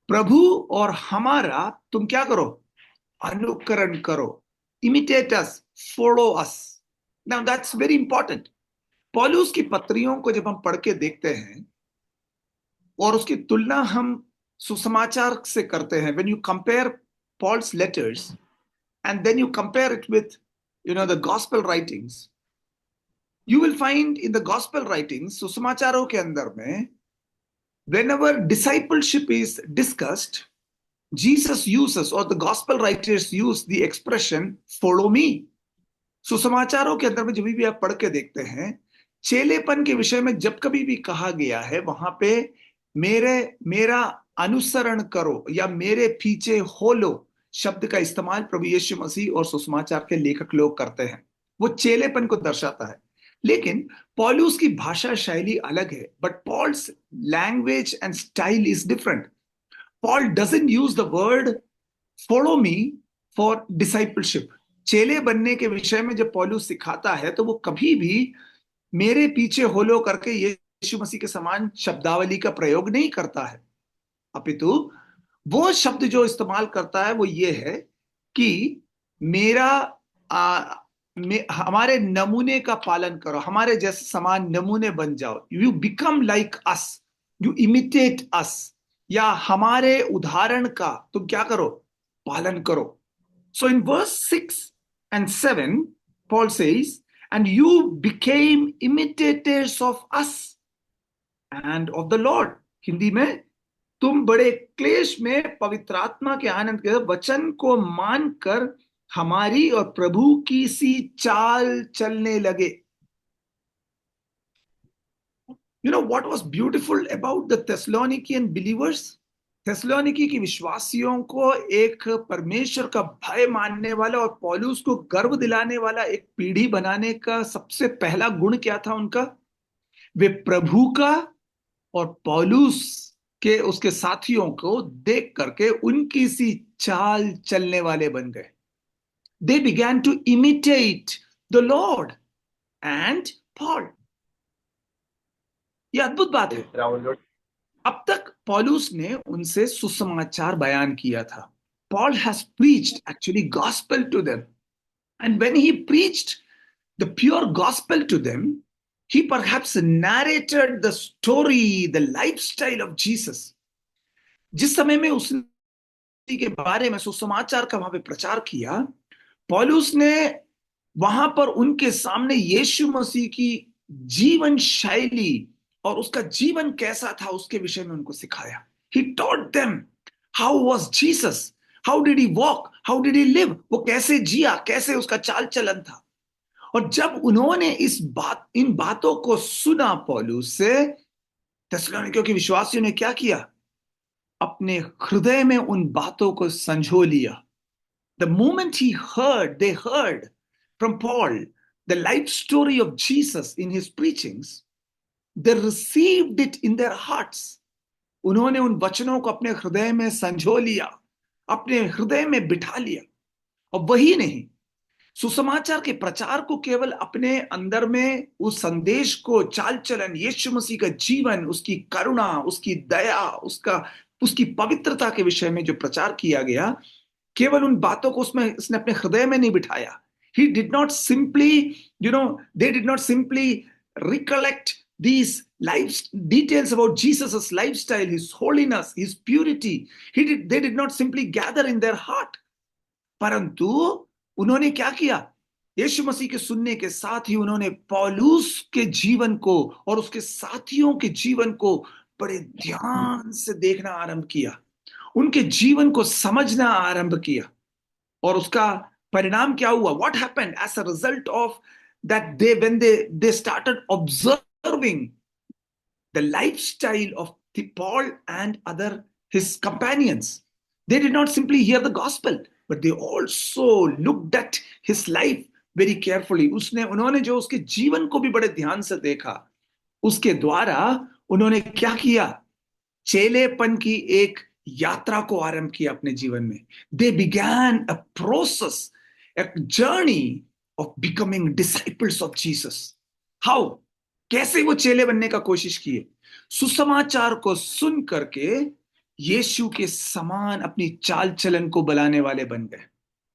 [SPEAKER 4] प्रभु और हमारा तुम क्या करो? अनुकरण करो। Imitate us, follow us. Now that's very important. पौलुस की पत्रियों को जब हम पढ़ के देखते हैं और उसकी तुलना हम सुसमाचार से करते हैं, when you compare Paul's letters and then you compare it with the gospel writings, You will find in the gospel writings, सुसमाचारों के अंदर में, whenever discipleship is discussed, Jesus uses, or the gospel writers use the expression follow me. सुसमाचारों के अंदर में जब भी आप पढ़ के देखते हैं, चेलेपन के विषय में जब कभी भी कहा गया है, वहां पे मेरा अनुसरण करो या मेरे पीछे हो लो शब्द का इस्तेमाल प्रभु यीशु मसीह और सुसमाचार के लेखक लोग करते हैं। वो चेलेपन को दर्शाता है। लेकिन पौलुस की भाषा शैली अलग है, but Paul's language and style is different. Paul doesn't use the word follow me for discipleship. चेले बनने के विषय में जब पौलुस सिखाता है तो वो कभी भी मेरे पीछे हो लो करके यीशु मसीह के समान शब्दावली का प्रयोग नहीं करता है, अपितु वो शब्द जो इस्तेमाल करता है वो ये है कि हमारे नमूने का पालन करो, हमारे जैसे समान नमूने बन जाओ। You become like us, you imitate us, या हमारे उदाहरण का तुम क्या करो, पालन करो। So in verse 6 and 7 Paul says, and you became imitators of us and of the Lord. Hindi में, तुम बड़े क्लेश में पवित्र आत्मा के आनंद के वचन को मानकर हमारी और प्रभु की सी चाल चलने लगे। You know what was beautiful about the Thessalonican believers? थेसलोनिकी की विश्वासियों को एक परमेश्वर का भय मानने वाला और पौलुस को गर्व दिलाने वाला एक पीढ़ी बनाने का सबसे पहला गुण क्या था उनका? वे प्रभु का और पौलुस के उसके साथियों को देख करके उनकी सी चाल चलने वाले बन गए। They began to imitate the Lord and Paul. यह अद्भुत बात है। अब तक पौलुस ने उनसे सुसमाचार बयान किया था। Paul has preached actually gospel to them, and when he preached the pure gospel to them, he perhaps narrated the story, the lifestyle of Jesus. जिस समय में उसने के बारे में सुसमाचार का वहां पे प्रचार किया, पौलुस ने वहां पर उनके सामने यीशु मसीह की जीवन शैली और उसका जीवन कैसा था उसके विषय में उनको सिखाया। He taught them how was Jesus, how did he walk, how did he live, वो कैसे जिया, कैसे उसका चाल चलन था। और जब उन्होंने इन बातों को सुना पौलुस से, थिस्सलुनीकियों के विश्वासियों ने क्या किया? अपने हृदय में उन बातों को संजो लिया। The moment they heard from Paul the life story of Jesus in his preachings, they received it in their hearts. उन्होंने उन वचनों को अपने हृदय में संजो लिया, अपने हृदय में बिठा लिया। और वही नहीं, सुसमाचार के प्रचार को केवल अपने अंदर में उस संदेश को, चाल चलन, यीशु मसीह का जीवन, उसकी करुणा, उसकी दया, उसकी पवित्रता के विषय में जो प्रचार किया गया, केवल उन बातों को उसने अपने हृदय में नहीं बिठाया। He did not simply, they did not simply recollect these details about Jesus' lifestyle, his holiness, his purity. They did not simply gather in their heart. परंतु उन्होंने क्या किया? यीशु मसीह के सुनने के साथ ही उन्होंने पौलुस के जीवन को और उसके साथियों के जीवन को बड़े ध्यान से देखना आरंभ किया, उनके जीवन को समझना आरंभ किया। और उसका परिणाम क्या हुआ? What happened as a result of that? When they started observing the lifestyle of Paul and his companions, they did not simply hear the gospel, but they also looked at his life very carefully. उन्होंने जो उसके जीवन को भी बड़े ध्यान से देखा, उसके द्वारा उन्होंने क्या किया? चेलेपन की एक यात्रा को आरंभ किया अपने जीवन में। They began a process, a journey of becoming disciples of Jesus. How? कैसे वो चेले बनने का कोशिश किए? सुसमाचार को सुन करके यीशु के समान अपनी चाल चलन को बनाने वाले बन गए।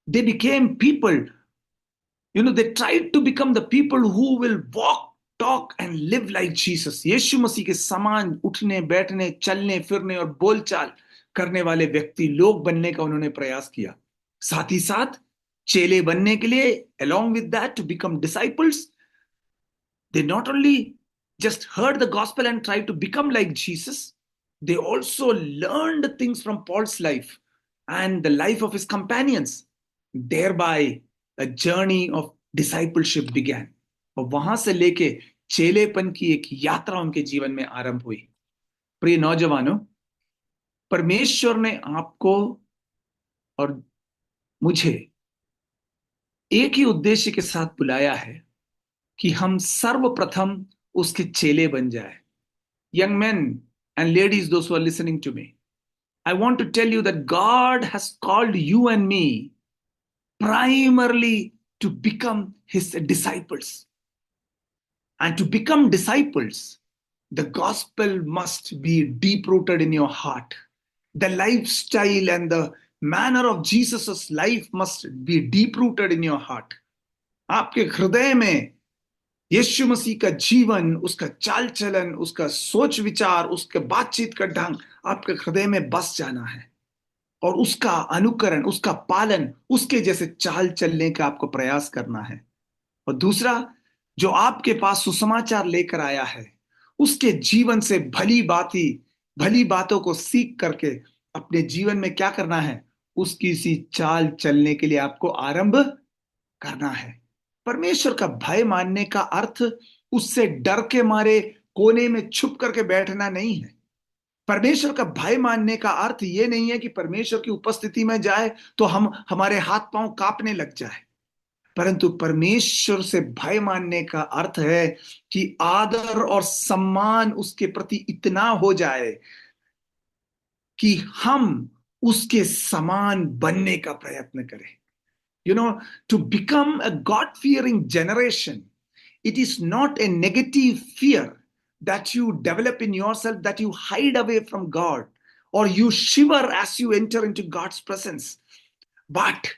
[SPEAKER 4] They became people, they tried to become the people who will walk, talk and live like Jesus. यीशु मसीह के समान उठने, बैठने, चलने, फिरने और बोलचाल करने वाले व्यक्ति, लोग बनने का उन्होंने प्रयास किया। साथ ही साथ चेले बनने के लिए, along with that, to become disciples, They not only just heard the gospel and tried to become like Jesus, they also learned things from Paul's life and the life of his companions. Thereby a journey of discipleship began. और वहां से लेके चेलेपन की एक यात्रा उनके जीवन में आरंभ हुई। प्रिय नौजवानों, परमेश्वर ने आपको और मुझे एक ही उद्देश्य के साथ बुलाया है कि हम सर्वप्रथम उसके चेले बन जाए। Young men and ladies, those who are listening to me, I want to tell you that God has called you and me primarily to become his disciples. And to become disciples, the gospel must be deep rooted in your heart. The lifestyle and the manner of Jesus' life must be deep rooted in your heart. आपके हृदय में यीशु मसीह का जीवन, उसका चाल चलन, उसका सोच विचार, उसके बातचीत का ढंग आपके हृदय में बस जाना है और उसका अनुकरण, उसका पालन, उसके जैसे चाल चलने का आपको प्रयास करना है। और दूसरा, जो आपके पास सुसमाचार लेकर आया है, उसके जीवन से भली बातों को सीख करके अपने जीवन में क्या करना है, उसकी सी चाल चलने के लिए आपको आरंभ करना है। परमेश्वर का भय मानने का अर्थ उससे डर के मारे कोने में छुप करके बैठना नहीं है। परमेश्वर का भय मानने का अर्थ ये नहीं है कि परमेश्वर की उपस्थिति में जाए तो हमारे हाथ पांव कांपने लग जाए, परंतु परमेश्वर से भय मानने का अर्थ है कि आदर और सम्मान उसके प्रति इतना हो जाए कि हम उसके समान बनने का प्रयत्न करें। You know, to become a God-fearing generation, it is not a negative fear that you develop in yourself, that you hide away from God or you shiver as you enter into God's presence. But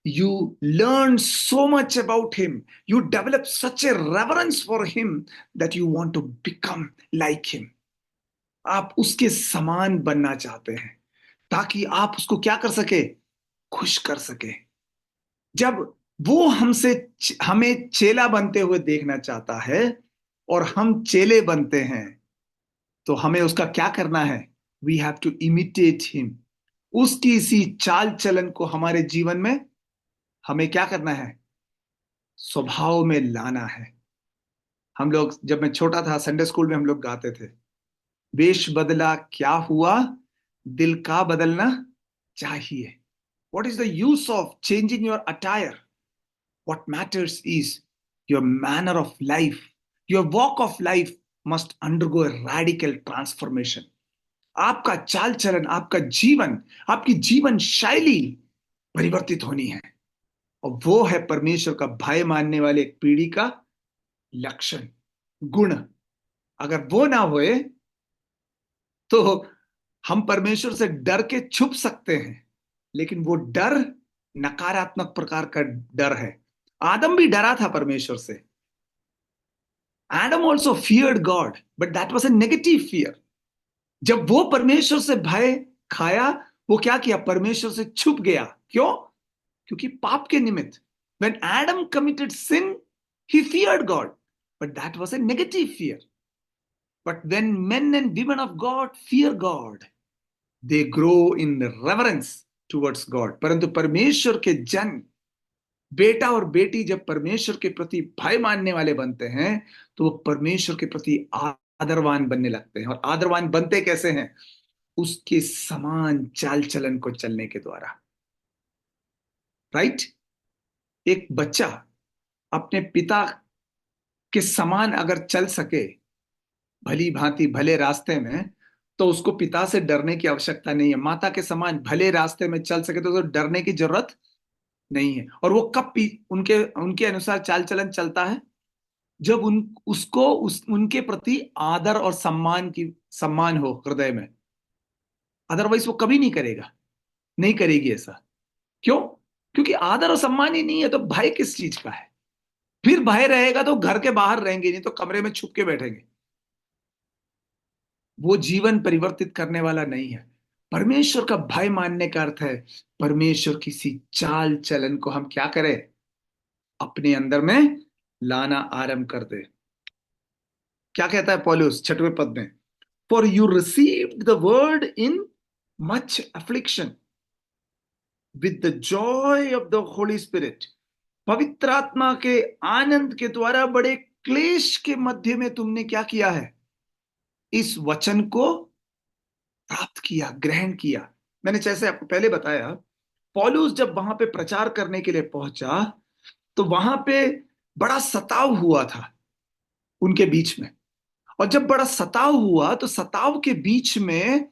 [SPEAKER 4] you learn so much about him, you develop such a reverence for him that you want to become like him. आप उसके समान बनना चाहते हैं ताकि आप उसको क्या कर सके, खुश कर सके। जब वो हमें चेला बनते हुए देखना चाहता है और हम चेले बनते हैं, तो हमें उसका क्या करना है, we have to imitate him. उसकी इसी चाल चलन को हमारे जीवन में हमें क्या करना है, स्वभाव में लाना है। हम लोग, जब मैं छोटा था, संडे स्कूल में हम लोग गाते थे, वेश बदला क्या हुआ, दिल का बदलना चाहिए। What is the use of changing your attire? What matters is your manner of life. Your walk of life must undergo a radical transformation. आपका चाल चलन, आपका जीवन, आपकी जीवन शैली परिवर्तित होनी है, और वो है परमेश्वर का भय मानने वाले एक पीढ़ी का लक्षण, गुण। अगर वो ना होए तो हम परमेश्वर से डर के छुप सकते हैं, लेकिन वो डर नकारात्मक प्रकार का डर है। आदम भी डरा था परमेश्वर से। Adam also feared God, but that was a negative fear. जब वो परमेश्वर से भय खाया, वो क्या किया, परमेश्वर से छुप गया। क्यों? क्योंकि पाप के निमित्त। When Adam committed sin, he feared God, but that was a negative fear. But when men and women of God fear God, they grow in reverence towards God. परंतु परमेश्वर के जन, बेटा और बेटी जब परमेश्वर के प्रति भय मानने वाले बनते हैं, तो वो परमेश्वर के प्रति आदरवान बनने लगते हैं। और आदरवान बनते कैसे हैं? उसके समान चाल चलन को चलने के द्वारा। राइट? एक बच्चा अपने पिता के समान अगर चल सके, भली भांति भले रास्ते में, तो उसको पिता से डरने की आवश्यकता नहीं है। माता के समान भले रास्ते में चल सके तो डरने की जरूरत नहीं है। और वो कब उनके अनुसार चाल चलन चलता है? जब उनके प्रति आदर और सम्मान हो हृदय में। अदरवाइज वो कभी नहीं करेगा, नहीं करेगी ऐसा। क्यों? क्योंकि आदर और सम्मान ही नहीं है, तो भय किस चीज का है? फिर भय रहेगा तो घर के बाहर रहेंगे, नहीं तो कमरे में छुप के बैठेंगे। वो जीवन परिवर्तित करने वाला नहीं है। परमेश्वर का भय मानने का अर्थ है परमेश्वर किसी चाल चलन को हम क्या करें, अपने अंदर में लाना आरंभ कर दे। क्या कहता है पौलुस 6वें पद में? For you received the word in much affliction with the Joy of the Holi spirit. पवित्र आत्मा के आनंद के द्वारा बड़े क्लेश के मध्य में तुमने क्या किया है? इस वचन को प्राप्त किया, ग्रहण किया। मैंने जैसे आपको पहले बताया, पौलुस जब वहां पे प्रचार करने के लिए पहुंचा तो वहां पे बड़ा सताव हुआ था उनके बीच में। और जब बड़ा सताव हुआ तो सताव के बीच में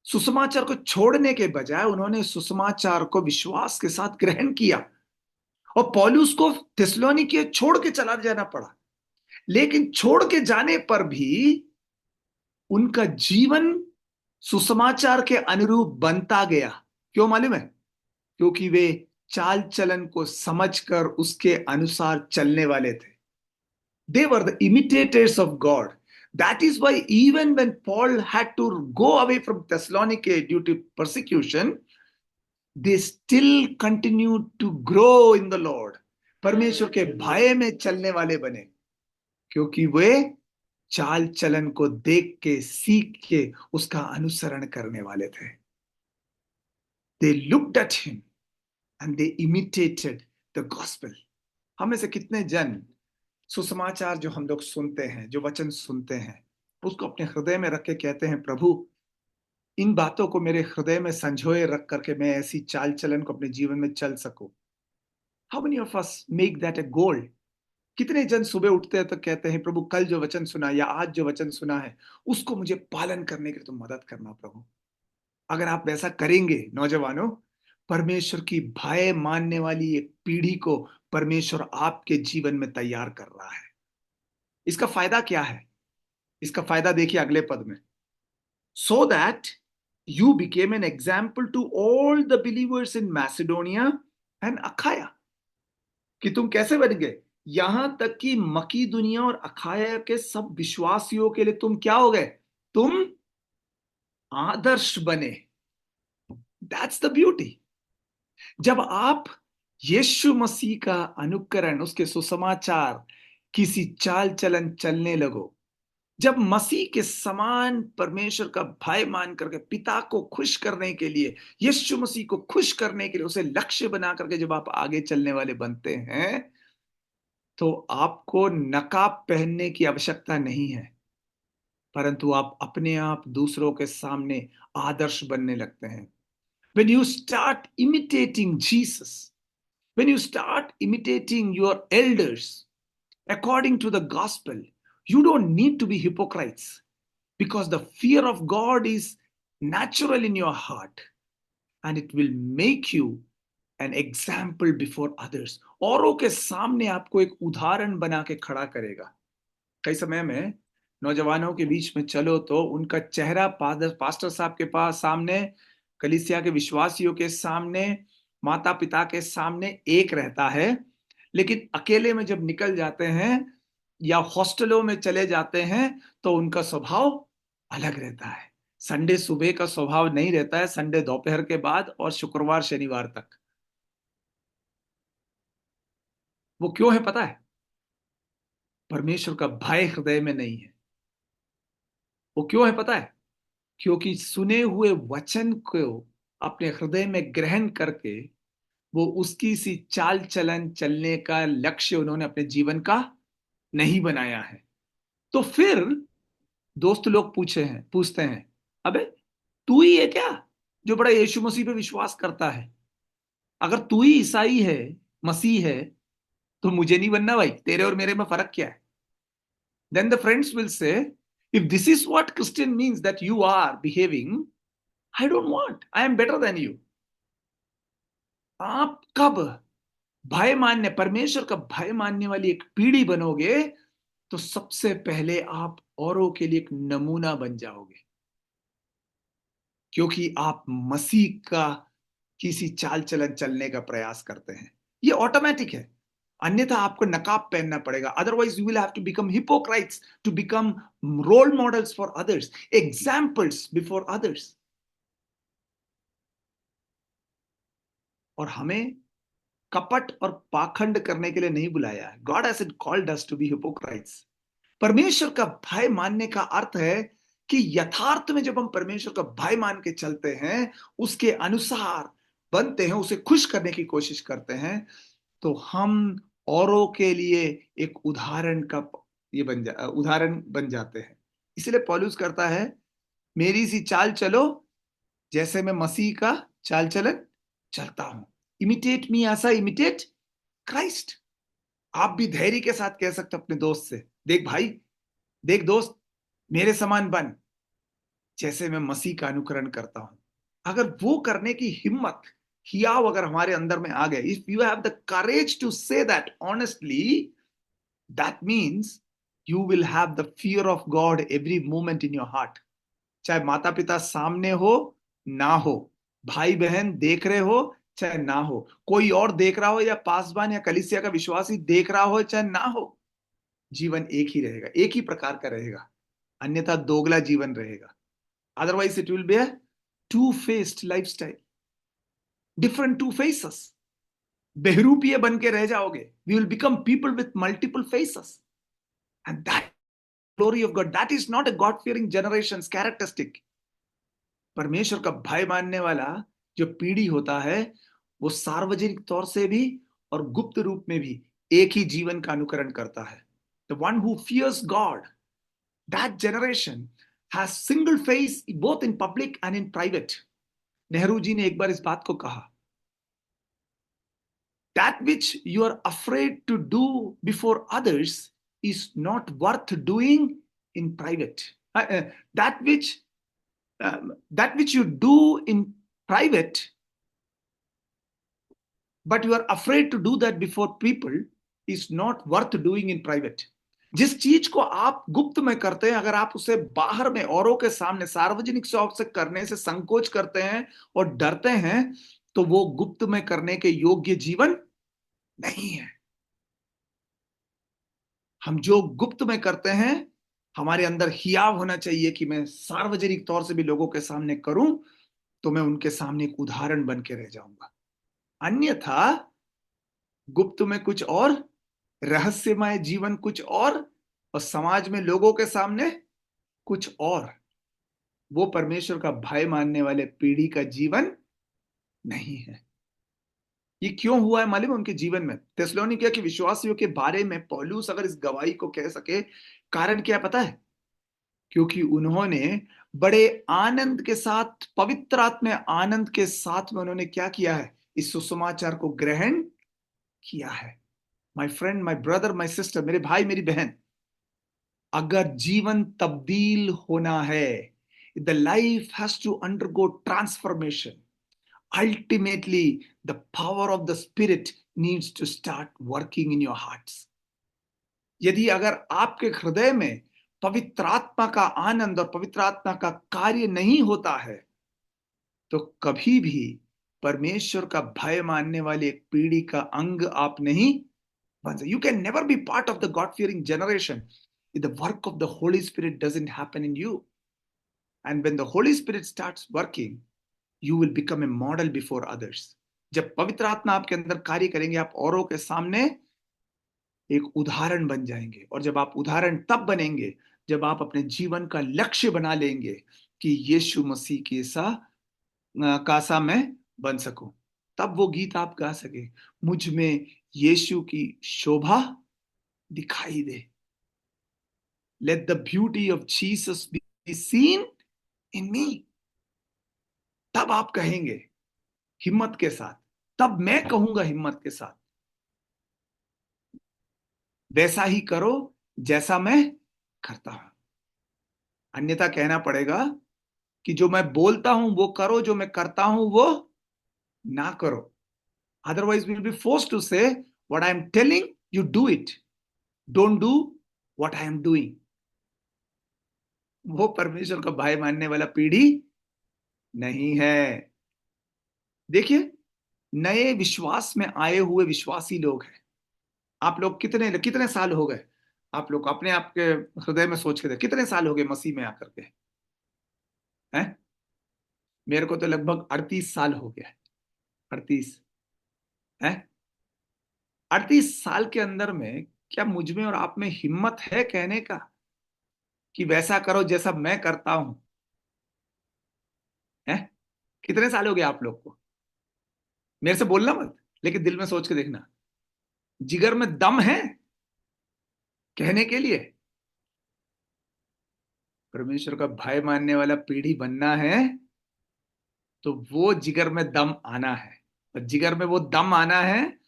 [SPEAKER 4] सुसमाचार को छोड़ने के बजाय उन्होंने सुसमाचार को विश्वास के साथ ग्रहण किया। और पौलुस को थिस्सलुनीके छोड़ के चला जाना पड़ा, लेकिन छोड़ के जाने पर भी उनका जीवन सुसमाचार के अनुरूप बनता गया। क्यों मालूम है? क्योंकि वे चाल चलन को समझकर उसके अनुसार चलने वाले थे। They were the imitators of God. That is why even when Paul had to go away from Thessaloniki due to persecution, they still continued to grow in the Lord. परमेश्वर के भय में चलने वाले बने, क्योंकि वे चाल चलन को देख के, सीख के उसका अनुसरण करने वाले थे। They looked at him and they imitated the gospel. हम में से कितने जन सुसमाचार जो हम लोग सुनते हैं, जो वचन सुनते हैं, उसको अपने हृदय में रख के कहते हैं, प्रभु इन बातों को मेरे हृदय में संजोए रख करके मैं ऐसी चाल चलन को अपने जीवन में चल सकूं। How many of us make that a goal? कितने जन सुबह उठते हैं तो कहते हैं, प्रभु कल जो वचन सुना या आज जो वचन सुना है उसको मुझे पालन करने के लिए तुम मदद करना प्रभु। अगर आप वैसा करेंगे नौजवानों, परमेश्वर की भय मानने वाली एक पीढ़ी को परमेश्वर आपके जीवन में तैयार कर रहा है। इसका फायदा क्या है? इसका फायदा देखिए अगले पद में। So that you became an example to all the believers in Macedonia and Achaia. कि तुम कैसे बन गए? यहां तक कि मकीदुनिया और अखाया के सब विश्वासियों के लिए तुम क्या हो गए? तुम आदर्श बने। That's the beauty. जब आप यीशु मसीह का अनुकरण, उसके सुसमाचार, किसी चाल चलन चलने लगो, जब मसीह के समान परमेश्वर का भय मान करके पिता को खुश करने के लिए, यीशु मसीह को खुश करने के लिए उसे लक्ष्य बना करके जब आप आगे चलने वाले बनते हैं, तो आपको नकाब पहनने की आवश्यकता नहीं है, परंतु आप अपने आप दूसरों के सामने आदर्श बनने लगते हैं। When you start imitating Jesus, when you start imitating your elders according to the gospel, you don't need to be hypocrites, because the fear of God is natural in your heart and it will make you an example before others. औरों के सामने आपको एक उदाहरण बना के खड़ा करेगा। कई समय में नौजवानों के बीच में चलो तो उनका चेहरा पास्टर साहब के पास सामने, कलीसिया के विश्वासियों के सामने, माता पिता के सामने एक रहता है, लेकिन अकेले में जब निकल जाते हैं या हॉस्टलों में चले जाते हैं तो उनका स्वभाव अलग रहता है। संडे सुबह का स्वभाव नहीं रहता है, संडे दोपहर के बाद और शुक्रवार शनिवार तक। वो क्यों है पता है? परमेश्वर का भय हृदय में नहीं है। वो क्यों है पता है? क्योंकि सुने हुए वचन को अपने हृदय में ग्रहण करके वो उसकी सी चाल चलन चलने का लक्ष्य उन्होंने अपने जीवन का नहीं बनाया है। तो फिर दोस्त लोग पूछते हैं, अबे तू ही है क्या जो बड़ा यीशु मसीह पे विश्वास करता है? अगर तू ही ईसाई है, मसीह है, तो मुझे नहीं बनना भाई, तेरे और मेरे में फर्क क्या है? Then the friends will say, if this is what Christian means that you are behaving, I don't want. I am better than you. आप कब भय मानने, परमेश्वर का भय मानने वाली एक पीढ़ी बनोगे तो सबसे पहले आप औरों के लिए एक नमूना बन जाओगे, क्योंकि आप मसीह का किसी चाल चलन चलने का प्रयास करते हैं। ये ऑटोमेटिक है, अन्यथा आपको नकाब पहनना पड़ेगा। Otherwise you will have to become hypocrites, to become role models for others, examples before others. और हमें कपट और पाखंड करने के लिए नहीं बुलाया है। God hasn't called us to be hypocrites, परमेश्वर का भय मानने का अर्थ है कि यथार्थ में जब हम परमेश्वर का भय मान के चलते हैं, उसके अनुसार बनते हैं, उसे खुश करने की कोशिश करते हैं, तो हम औरों के लिए एक उदाहरण बन जाते हैं। इसलिए पौलुस करता है, मेरी सी चाल चलो जैसे मैं मसीह का चाल चलन चलता हूं। इमिटेट मी, ऐसा इमिटेट क्राइस्ट। आप भी धैर्य के साथ कह सकते अपने दोस्त से, देख भाई, देख दोस्त, मेरे समान बन जैसे मैं मसीह का अनुकरण करता हूं। अगर वो करने की हिम्मत, हियाव अगर हमारे अंदर में आ गए, if you have the courage to say that honestly, that means you will have the fear of God every moment in your heart. चाहे माता पिता सामने हो ना हो, भाई बहन देख रहे हो चाहे ना हो, कोई और देख रहा हो या पासवान या कलीसिया का विश्वासी देख रहा हो चाहे ना हो, जीवन एक ही रहेगा, एक ही प्रकार का रहेगा, अन्यथा दोगला जीवन रहेगा। Otherwise it will be a two faced lifestyle, different two faces. बहरूपीय बन के रह जाओगे। We will become people with multiple faces, and that glory of God, that is not a God fearing generation characteristic. परमेश्वर का भय मानने वाला जो पीढ़ी होता है, वो सार्वजनिक तौर से भी और गुप्त रूप में भी एक ही जीवन का अनुकरण करता है। The one who fears God, that generation has single face both in public and in private. Nehru ji ने एक बार इस बात को कहा, that which you are afraid to do before others is not worth doing in private. That which that which you do in private, but you are afraid to do that before people, is not worth doing in private. जिस चीज को आप गुप्त में करते हैं, अगर आप उसे बाहर में औरों के सामने सार्वजनिक तौर से करने से संकोच करते हैं और डरते हैं, तो वो गुप्त में करने के योग्य जीवन नहीं है। हम जो गुप्त में करते हैं, हमारे अंदर हियाव होना चाहिए कि मैं सार्वजनिक तौर से भी लोगों के सामने करूं तो मैं उनके सामने एक उदाहरण बन के रह जाऊंगा। अन्यथा गुप्त में कुछ और, रहस्यमय जीवन कुछ और समाज में लोगों के सामने कुछ और, वो परमेश्वर का भय मानने वाले पीढ़ी का जीवन नहीं है। ये क्यों हुआ है मालूम है उनके जीवन में? थिस्सलुनीकियों के विश्वासियों के बारे में पौलुस अगर इस गवाही को कह सके, कारण क्या पता है? क्योंकि उन्होंने बड़े आनंद के साथ, पवित्र आत्मा आनंद के साथ में उन्होंने क्या किया है? इस सुसमाचार को ग्रहण किया है। My friend, my brother, my sister, मेरे भाई मेरी बहन, अगर जीवन तब्दील होना है, the life has to undergo transformation. Ultimately the power of the spirit needs to start working in your hearts. यदि अगर आपके हृदय में पवित्र आत्मा का आनंद और पवित्र आत्मा का कार्य नहीं होता है, तो कभी भी परमेश्वर का भय मानने वाली एक पीढ़ी का अंग आप नहीं बन सकते। You can never be part of the God-fearing generation if the work of the Holy Spirit doesn't happen in you. And when the Holy Spirit starts working, you will become a model before others. जब पवित्र आत्मा आपके अंदर कार्य करेंगे, आप औरों के सामने एक उदाहरण बन जाएंगे। और जब आप उदाहरण तब बनेंगे जब आप अपने जीवन का लक्ष्य बना लेंगे कि यीशु मसीह के कासा मैं बन सकूं। तब वो गीत आप गा सके, मुझ में यीशु की शोभा दिखाई दे। Let the beauty of Jesus be seen in me. तब आप कहेंगे हिम्मत के साथ, तब मैं कहूंगा हिम्मत के साथ, वैसा ही करो जैसा मैं करता हूं। अन्यथा कहना पड़ेगा कि जो मैं बोलता हूं वो करो, जो मैं करता हूं वो ना करो। Otherwise, we will be forced to say, what I am telling, you do it. Don't do what I am doing. वो परमेश्वर का भय मानने वाला पीढ़ी नहीं है। देखिए, नए विश्वास में आए हुए विश्वासी लोग हैं। आप लोग कितने कितने साल हो गए? आप लोग अपने आप के हृदय में सोच के देखिए, कितने साल हो गए मसीह में आकर के? हैं? मेरे को तो लगभग 38 साल हो गया। 38 है। 38 साल के अंदर में क्या मुझ में और आप में हिम्मत है कहने का कि वैसा करो जैसा मैं करता हूं? है? कितने साल हो गए आप लोग को? मेरे से बोलना मत, लेकिन दिल में सोच के देखना, जिगर में दम है कहने के लिए? परमेश्वर का भय मानने वाला पीढ़ी बनना है तो वो जिगर में दम आना है, और जिगर में वो दम आना है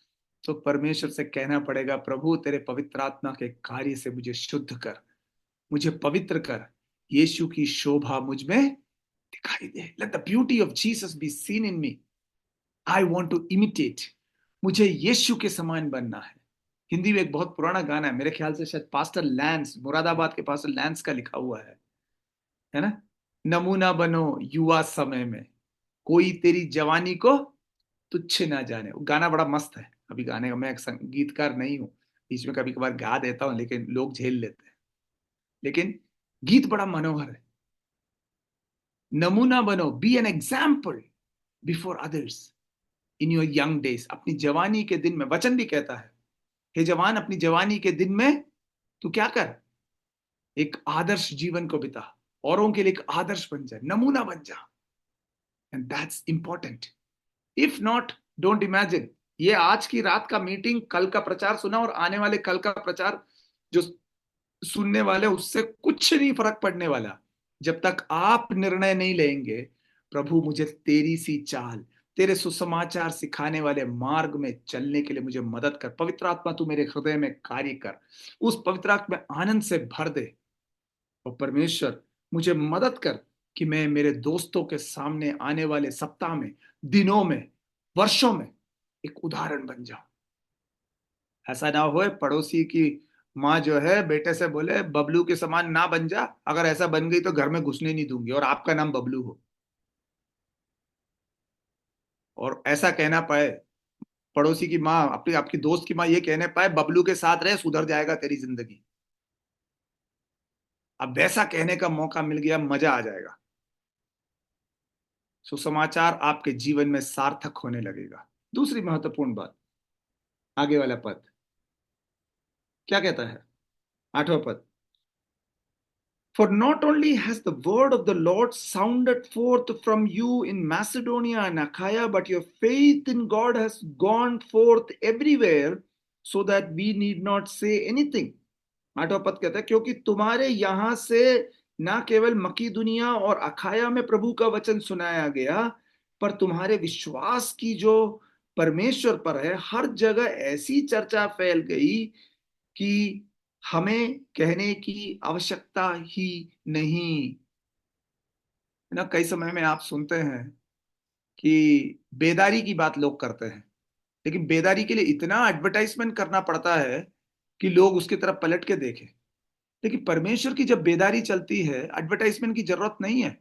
[SPEAKER 4] तो परमेश्वर से कहना पड़ेगा, प्रभु तेरे पवित्र आत्मा के कार्य से मुझे शुद्ध कर, मुझे पवित्र कर, यीशु की शोभा मुझ में दिखाई दे। Let the beauty of Jesus be seen in me, I want to imitate, मुझे यीशु के समान बनना है। हिंदी में एक बहुत पुराना गाना है, मेरे ख्याल से शायद पास्टर लैंस, मुरादाबाद के पास्टर लैंस का लिखा हुआ है ना? नमूना बनो युवा समय में, कोई तेरी जवानी को तुच्छ ना जाने। वो गाना बड़ा मस्त है। अभी गाने का मैं एक संगीतकार नहीं हूँ, बीच में कभी कभार गा देता हूँ, लेकिन लोग झेल लेते हैं, लेकिन गीत बड़ा मनोहर है। नमूना बनो, be an example before others in your young days. अपनी जवानी के दिन में वचन भी कहता है, हे जवान अपनी जवानी के दिन में तू क्या कर, एक आदर्श जीवन को बिता, औरों के लिए एक आदर्श बन जा, नमूना बन जा। And that's important. If not, don't imagine ये आज की रात का मीटिंग, कल का प्रचार सुना और आने वाले कल का प्रचार जो सुनने वाले, उससे कुछ नहीं फर्क पड़ने वाला जब तक आप निर्णय नहीं लेंगे, प्रभु मुझे तेरी सी चाल, तेरे सुसमाचार सिखाने वाले मार्ग में चलने के लिए मुझे मदद कर। पवित्र आत्मा तू मेरे हृदय में कार्य कर, उस पवित्र आत्मा में आनंद से भर दे। और परमेश्वर मुझे मदद कर कि मैं मेरे दोस्तों के सामने आने वाले सप्ताह में, दिनों में, वर्षों में एक उदाहरण बन जाऊं। ऐसा ना हो पड़ोसी की माँ जो है बेटे से बोले बबलू के समान ना बन जा, अगर ऐसा बन गई तो घर में घुसने नहीं दूंगी, और आपका नाम बबलू हो। और ऐसा कहना पाए पड़ोसी की माँ, अपनी आपकी दोस्त की माँ ये कहने पाए बबलू के साथ रहे सुधर जाएगा तेरी जिंदगी। अब वैसा कहने का मौका मिल गया, मजा आ जाएगा। सुसमाचार आपके जीवन में सार्थक होने लगेगा। दूसरी महत्वपूर्ण बात, आगे वाला पद क्या कहता है? 8वां पद, For not only has the word of the Lord sounded forth from you in Macedonia and Achaia, but your faith in God has gone forth everywhere, so that we need not say anything. 8वां पद कहता है, क्योंकि तुम्हारे यहां से ना केवल मकीदुनिया और अखाया में प्रभु का वचन सुनाया गया, पर तुम्हारे विश्वास की जो परमेश्वर पर है, हर जगह ऐसी चर्चा फैल गई कि हमें कहने की आवश्यकता ही नहीं। ना कई समय में आप सुनते हैं कि बेदारी की बात लोग करते हैं, लेकिन बेदारी के लिए इतना एडवर्टाइजमेंट करना पड़ता है कि लोग उसकी तरफ पलट के देखें। लेकिन परमेश्वर की जब बेदारी चलती है, एडवर्टाइजमेंट की जरूरत नहीं है।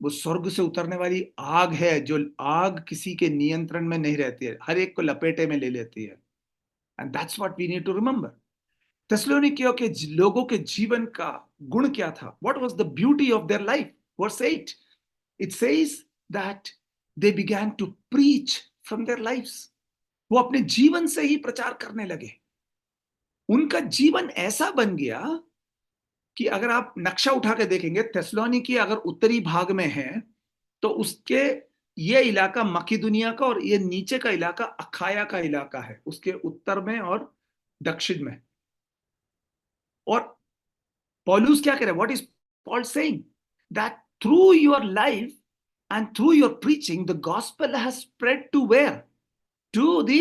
[SPEAKER 4] वो स्वर्ग से उतरने वाली आग है, जो आग किसी के नियंत्रण में नहीं रहती है, हर एक को लपेटे में ले लेती है। And that's what we need to remember. थेसलोनिकियों के लोगों के जीवन का गुण क्या था? What was the beauty of their life? Verse 8, it says that they began to preach from their lives. वो अपने जीवन से ही प्रचार करने लगे। उनका जीवन ऐसा बन गया कि अगर आप नक्शा उठा के देखेंगे, थेसलोनिकी अगर उत्तरी भाग में है तो उसके ये इलाका मकीदुनिया का, और ये नीचे का इलाका अखाया का इलाका है, उसके उत्तर में और दक्षिण में। और पौलुस क्या कह रहे हैं? What is Paul saying? That through your life and through your preaching the gospel has spread to where? To the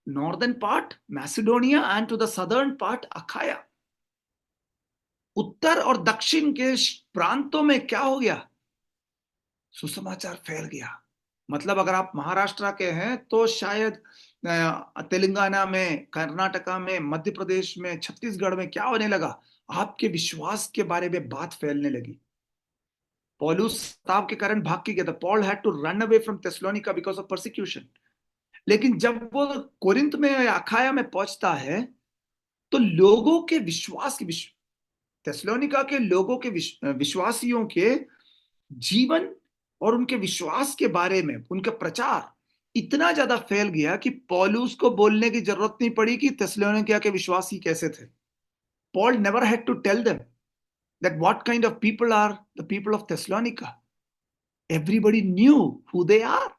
[SPEAKER 4] northern part Macedonia and to the southern part Achaia. उत्तर और दक्षिण के प्रांतों में क्या हो गया? सुसमाचार फैल गया। मतलब अगर आप महाराष्ट्र के हैं तो शायद तेलंगाना में, कर्नाटका में, मध्य प्रदेश में, छत्तीसगढ़ में क्या होने लगा? आपके विश्वास के बारे में बात फैलने लगी। पौलुस ताव के कारण भाग के गया था। Paul had to run away from Thessalonica because of persecution. लेकिन जब वो कोरिंथ में या अखाया में पहुंचता है तो लोगों के विश्वास की, थेसलोनिका के लोगों के विश्वासियों के जीवन और उनके विश्वास के बारे में उनका प्रचार इतना ज्यादा फैल गया कि पौलुस को बोलने की जरूरत नहीं पड़ी कि थिस्सलुनीकिया के विश्वासी कैसे थे. Paul never had to tell them that what kind of people are the people of Thessalonica. Everybody knew who they are.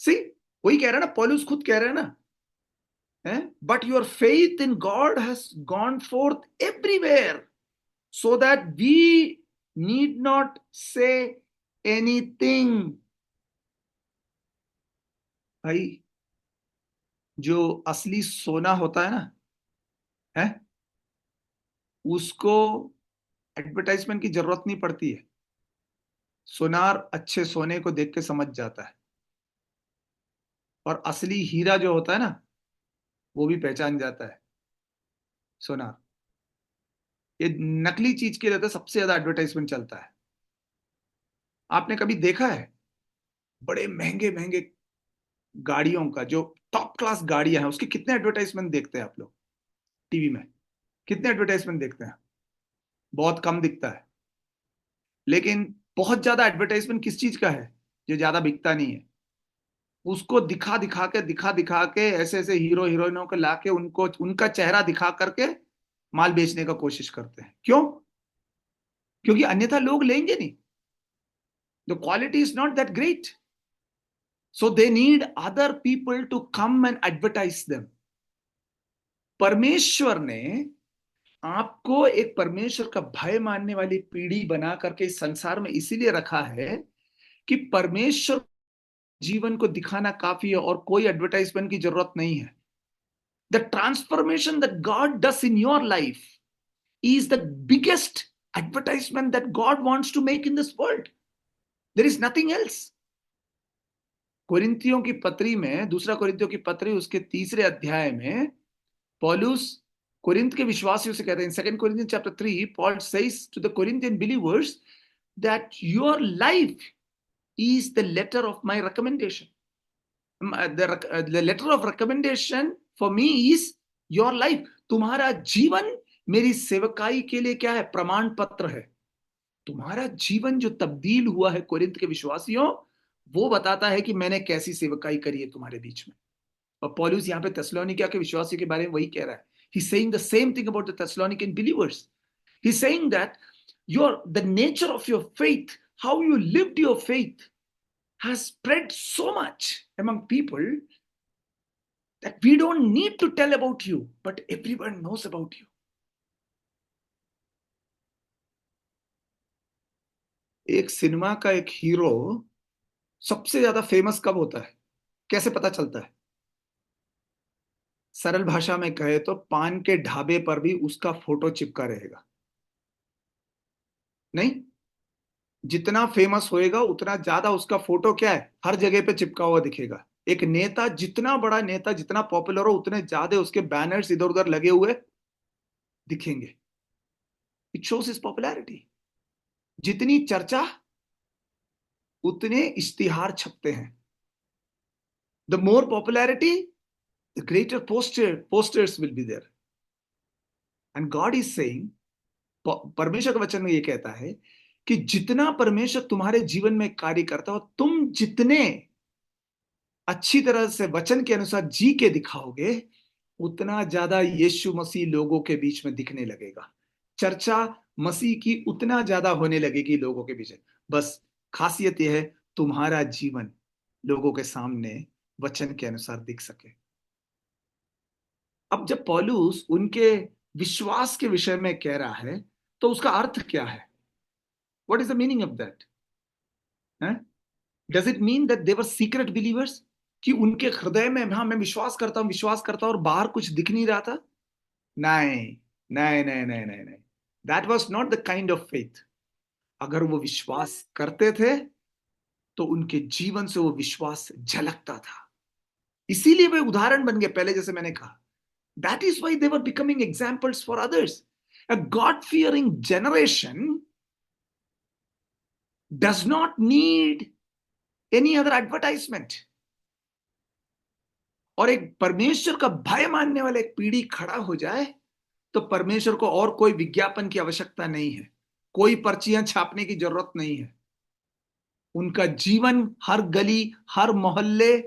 [SPEAKER 4] See, वही कह रहा है ना, पौलुस खुद कह रहा है ना, but your faith in God has gone forth everywhere, so that we need not say anything. भाई, जो असली सोना होता है ना, उसको एडवर्टाइजमेंट की जरूरत नहीं पड़ती है. सोनार अच्छे सोने को देख के समझ जाता है, और असली हीरा जो होता है ना, वो भी पहचान जाता है. सोनार, ये नकली चीज के लिए तो सबसे ज्यादा एडवर्टाइजमेंट चलता है. आपने कभी देखा है बड़े महंगे महंगे गाड़ियों का, जो टॉप क्लास गाड़ियां हैं, उसके कितने एडवर्टाइजमेंट देखते हैं आप लोग टीवी में? कितने एडवर्टाइजमेंट देखते हैं? बहुत कम दिखता है. लेकिन बहुत ज्यादा एडवर्टाइजमेंट किस चीज का है जो ज्यादा बिकता नहीं है? उसको दिखा दिखा के ऐसे ऐसे हीरो हीरोइनों को लाके उनको उनका चेहरा दिखा करके माल बेचने का कोशिश करते हैं. क्यों? क्योंकि अन्यथा लोग लेंगे नहीं. The quality is not that great, so they need other people to come and advertise them. परमेश्वर ने आपको एक परमेश्वर का भय मानने वाली पीढ़ी बना करके इस संसार में इसीलिए रखा है कि परमेश्वर जीवन को दिखाना काफी है और कोई एडवर्टाइजमेंट की जरूरत नहीं है. The transformation that God does in your life is the biggest advertisement that God wants to make in this world. There is nothing else. कोरिन्थियों की पत्री में, दूसरा कोरिन्थियों की पत्री उसके 3 अध्याय में पौलुस कोरिन्थ के विश्वासियों से कहते हैं, in 2 Corinthians chapter 3, Paul says to the Corinthian believers that your life is the letter of my recommendation. The letter of recommendation for me is your life. तुम्हारा जीवन मेरी सेवकाई के लिए क्या है? प्रमाण पत्र है. तुम्हारा जीवन जो तब्दील हुआ है कोरिन्थ के विश्वासियों, वो बताता है कि मैंने कैसी सेवकाई करी है तुम्हारे बीच में. और पौलुस यहाँ पे थिस्सलुनीकिया के विश्वासियों के बारे में वही कह रहा है. He's saying the same thing about the Thessalonican believers. He's saying that the nature of your faith, how you lived your faith, has spread so much among people that we don't need to tell about you, but everyone knows about you. एक cinema का एक hero सबसे ज्यादा famous कब होता है? कैसे पता चलता है? सरल भाषा में कहे तो पान के ढाबे पर भी उसका फोटो चिपका रहेगा. नहीं, जितना फेमस होएगा उतना ज्यादा उसका फोटो क्या है? हर जगह पे चिपका हुआ दिखेगा. एक नेता, जितना बड़ा नेता, जितना पॉपुलर हो, उतने ज्यादा उसके बैनर्स इधर उधर लगे हुए दिखेंगे. It shows his popularity. जितनी चर्चा उतने इश्तिहार छपते हैं. The more popularity, the greater posters will be there. And God is saying, परमेश्वर का वचन में ये कहता है कि जितना परमेश्वर तुम्हारे जीवन में कार्य करता हो, तुम जितने अच्छी तरह से वचन के अनुसार जी के दिखाओगे, उतना ज्यादा यीशु मसीह लोगों के बीच में दिखने लगेगा. चर्चा मसीह की उतना ज्यादा होने लगेगी लोगों के बीच. बस खासियत यह है, तुम्हारा जीवन लोगों के सामने वचन के अनुसार दिख सके. अब जब पौलुस उनके विश्वास के विषय में कह रहा है, तो उसका अर्थ क्या है? What is the meaning of that? Does it mean that they were secret believers? कि उनके हृदय में, हाँ मैं विश्वास करता हूं और बाहर कुछ दिख नहीं रहा था? नहीं नहीं नहीं नहीं नहीं नहीं. That was not the kind of faith. अगर वो विश्वास करते थे तो उनके जीवन से वो विश्वास झलकता था. इसीलिए वे उदाहरण बन गए. पहले जैसे मैंने कहा, that is why they were becoming examples for others. A God-fearing generation does not need any other advertisement. और एक परमेश्वर का भय मानने वाला एक पीढ़ी खड़ा हो जाए तो परमेश्वर को और कोई विज्ञापन की आवश्यकता नहीं है. कोई पर्चियां छापने की जरूरत नहीं है. उनका जीवन हर गली, हर मोहल्ले,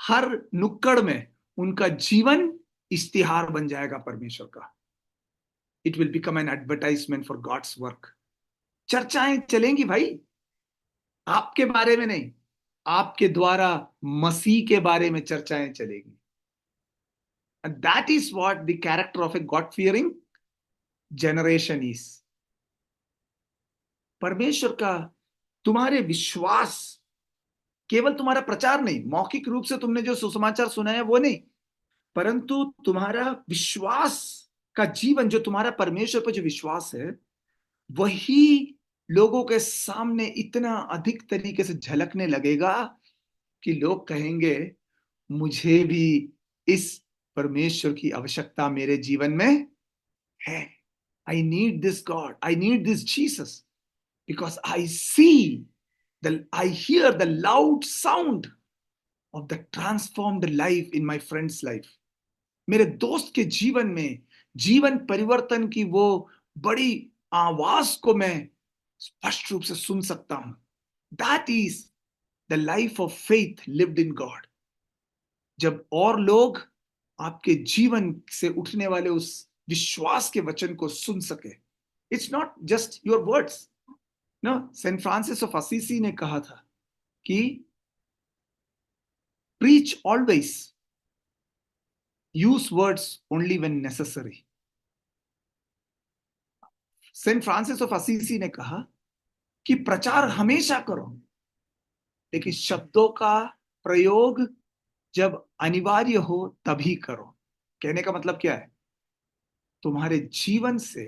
[SPEAKER 4] हर नुक्कड़ में उनका जीवन इश्तिहार बन जाएगा परमेश्वर का। It will become an advertisement for God's work. चर्चाएं चलेंगी भाई, आपके बारे में नहीं, आपके द्वारा मसीह के बारे में चर्चाएं चलेगी। And that is what the character of a God-fearing generation is. परमेश्वर का तुम्हारे विश्वास, केवल तुम्हारा प्रचार नहीं, मौखिक रूप से तुमने जो सुसमाचार सुना है वो नहीं, परंतु तुम्हारा विश्वास का जीवन, जो तुम्हारा परमेश्वर पर जो विश्वास है, वही लोगों के सामने इतना अधिक तरीके से झलकने लगेगा कि लोग कहेंगे मुझे भी इस परमेश्वर की आवश्यकता मेरे जीवन में है। I need this God, I need this Jesus, because I hear the loud sound of the transformed life in my friend's life. मेरे दोस्त के जीवन में जीवन परिवर्तन की वो बड़ी आवाज को मैं स्पष्ट रूप से सुन सकता हूं। That is the life of faith lived in God. जब और लोग आपके जीवन से उठने वाले उस विश्वास के वचन को सुन सके। It's not just your words. No, Saint Francis of Assisi ने कहा था कि preach always, use words only when necessary. Saint Francis of Assisi ने कहा कि प्रचार हमेशा करो, लेकिन शब्दों का प्रयोग जब अनिवार्य हो तभी करो। कहने का मतलब क्या है? तुम्हारे जीवन से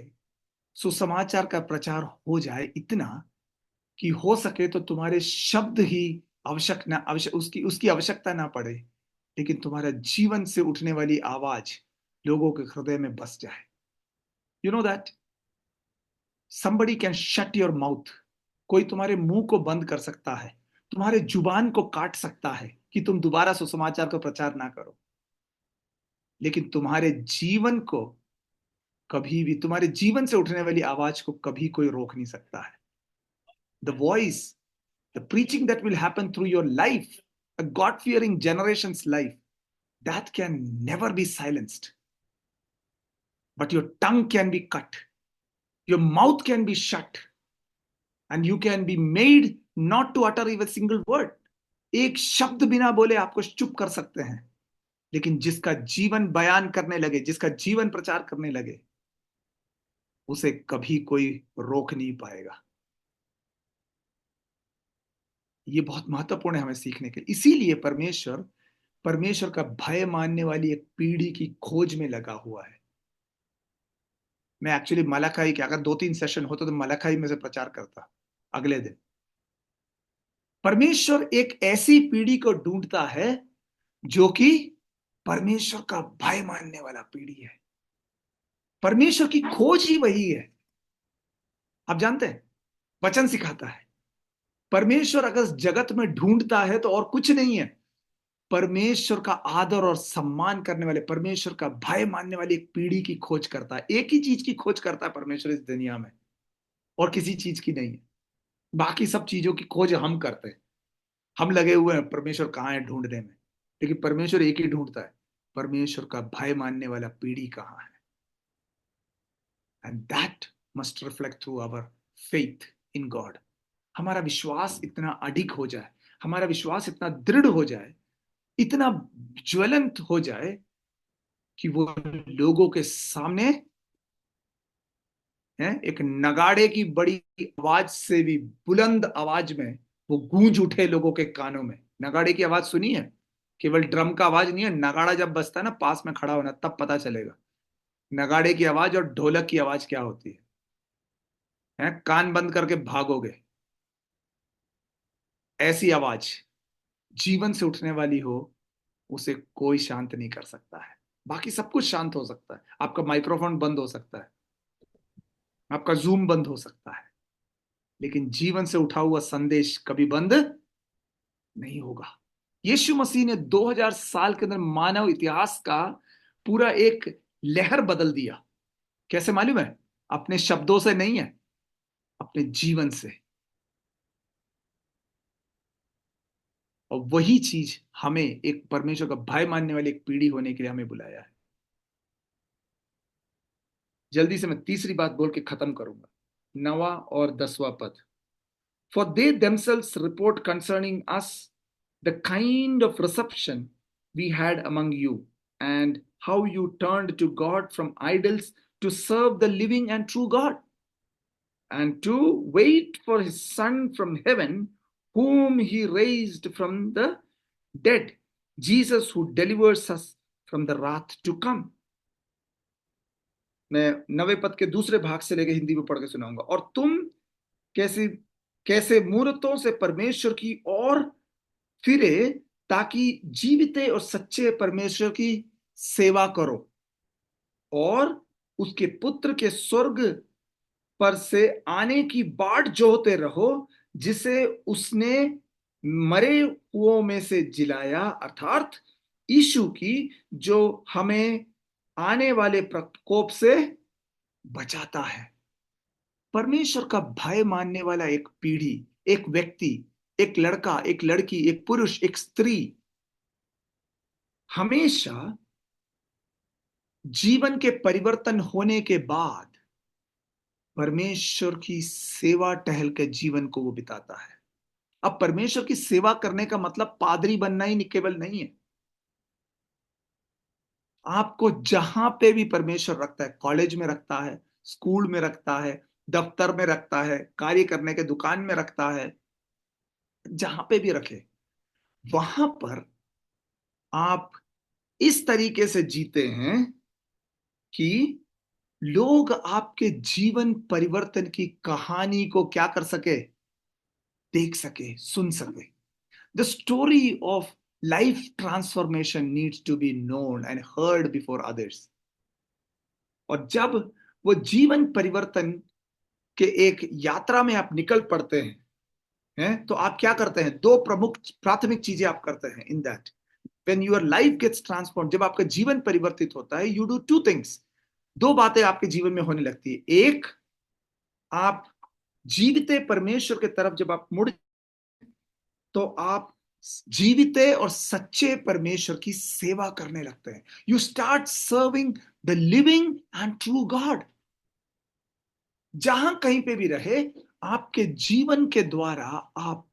[SPEAKER 4] सुसमाचार का प्रचार हो जाए इतना कि हो सके तो तुम्हारे शब्द ही उसकी आवश्यकता ना पड़े, लेकिन तुम्हारा जीवन से उठने वाली आवाज लोगों के हृदय में बस जाए। You know that somebody can shut your mouth. कोई तुम्हारे मुंह को बंद कर सकता है, तुम्हारे जुबान को काट सकता है कि तुम दोबारा सुसमाचार का प्रचार ना करो, लेकिन तुम्हारे जीवन को कभी भी, तुम्हारे जीवन से उठने वाली आवाज को कभी कोई रोक नहीं सकता है। The voice, the preaching that will happen through your life, a God-fearing generation's life, that can never be silenced. But your tongue can be cut, your mouth can be shut, and you can be made not to utter even a single word. एक शब्द बिना बोले आपको चुप कर सकते हैं, लेकिन जिसका जीवन बयान करने लगे, जिसका जीवन प्रचार करने लगे, उसे कभी कोई रोक नहीं पाएगा। ये बहुत महत्वपूर्ण है हमें सीखने के लिए। इसीलिए परमेश्वर का भय मानने वाली एक पीढ़ी की खोज में लगा हुआ है। मैं एक्चुअली मलाखाई के, अगर 2-3 सेशन होते तो मलाखाई में से प्रचार करता अगले दिन। परमेश्वर एक ऐसी पीढ़ी को ढूंढता है जो कि परमेश्वर का भय मानने वाला पीढ़ी है। परमेश्वर की खोज ही वही है। आप जानते हैं, वचन सिखाता है परमेश्वर अगर जगत में ढूंढता है तो और कुछ नहीं है, परमेश्वर का आदर और सम्मान करने वाले, परमेश्वर का भय मानने वाली एक पीढ़ी की खोज करता है। एक ही चीज की खोज करता है परमेश्वर इस दुनिया में, और किसी चीज की नहीं है। बाकी सब चीजों की खोज हम करते हैं, हम लगे हुए हैं परमेश्वर कहाँ है ढूंढने में, लेकिन परमेश्वर एक ही ढूंढता है, परमेश्वर का भय मानने वाला पीढ़ी कहाँ है। And that must reflect through our faith in God. हमारा विश्वास इतना अडिग हो जाए, हमारा विश्वास इतना दृढ़ हो जाए, इतना ज्वलंत हो जाए कि वो लोगों के सामने है, एक नगाड़े की बड़ी आवाज से भी बुलंद आवाज में वो गूंज उठे लोगों के कानों में। नगाड़े की आवाज सुनी है? केवल ड्रम का आवाज नहीं है, नगाड़ा जब बजता है ना, पास में खड़ा होना, तब पता चलेगा नगाड़े की आवाज और ढोलक की आवाज क्या होती है। कान बंद करके भागोगे। ऐसी आवाज जीवन से उठने वाली हो, उसे कोई शांत नहीं कर सकता है। बाकी सब कुछ शांत हो सकता है, आपका माइक्रोफोन बंद हो सकता है, आपका जूम बंद हो सकता है, लेकिन जीवन से उठा हुआ संदेश कभी बंद नहीं होगा। यीशु मसीह ने 2000 साल के अंदर मानव इतिहास का पूरा एक लहर बदल दिया। कैसे मालूम है? अपने शब्दों से नहीं है, अपने जीवन से। और वही चीज हमें एक परमेश्वर का भय मानने वाली एक पीढ़ी होने के लिए हमें बुलाया है। जल्दी से मैं तीसरी बात बोल के खत्म करूंगा, 9वां और 10वां पद। For they themselves report concerning us the kind of reception we had among you, and how you turned to God from idols to serve the living and true God, and to wait for his Son from heaven, whom he raised from the dead, Jesus, who delivers us from the wrath to come. मैं 9वें पद के दूसरे भाग से लेकर हिंदी में पढ़ के सुनाऊंगा। और तुम कैसे कैसे मूर्तों से परमेश्वर की ओर फिरे, ताकि जीवित और सच्चे परमेश्वर की सेवा करो, और उसके पुत्र के स्वर्ग पर से आने की बाट जोहते रहो, जिसे उसने मरे हुओं में से जिलाया, अर्थात यीशु की, जो हमें आने वाले प्रकोप से बचाता है। परमेश्वर का भय मानने वाला एक पीढ़ी, एक व्यक्ति, एक लड़का, एक लड़की, एक पुरुष, एक स्त्री हमेशा जीवन के परिवर्तन होने के बाद परमेश्वर की सेवा टहल के जीवन को वो बिताता है। अब परमेश्वर की सेवा करने का मतलब पादरी बनना ही केवल नहीं है। आपको जहां पे भी परमेश्वर रखता है, कॉलेज में रखता है, स्कूल में रखता है, दफ्तर में रखता है, कार्य करने के दुकान में रखता है, जहां पे भी रखे, वहां पर आप इस तरीके से जीते हैं कि लोग आपके जीवन परिवर्तन की कहानी को क्या कर सके, देख सके, सुन सके। The story of life transformation needs to be known and heard before others. और जब वो जीवन परिवर्तन के एक यात्रा में आप निकल पड़ते हैं, तो आप क्या करते हैं? दो प्रमुख प्राथमिक चीजें आप करते हैं in that when your life gets transform. जब आपका जीवन परिवर्तित होता है, यू डू टू थिंग्स। दो बातें आपके जीवन में होने लगती है। एक, आप जीवित परमेश्वर के तरफ जब आप मुड़, तो आप जीवित और सच्चे परमेश्वर की सेवा करने लगते हैं। You start serving the living and true God. जहां कहीं पे भी रहे, आपके जीवन के द्वारा आप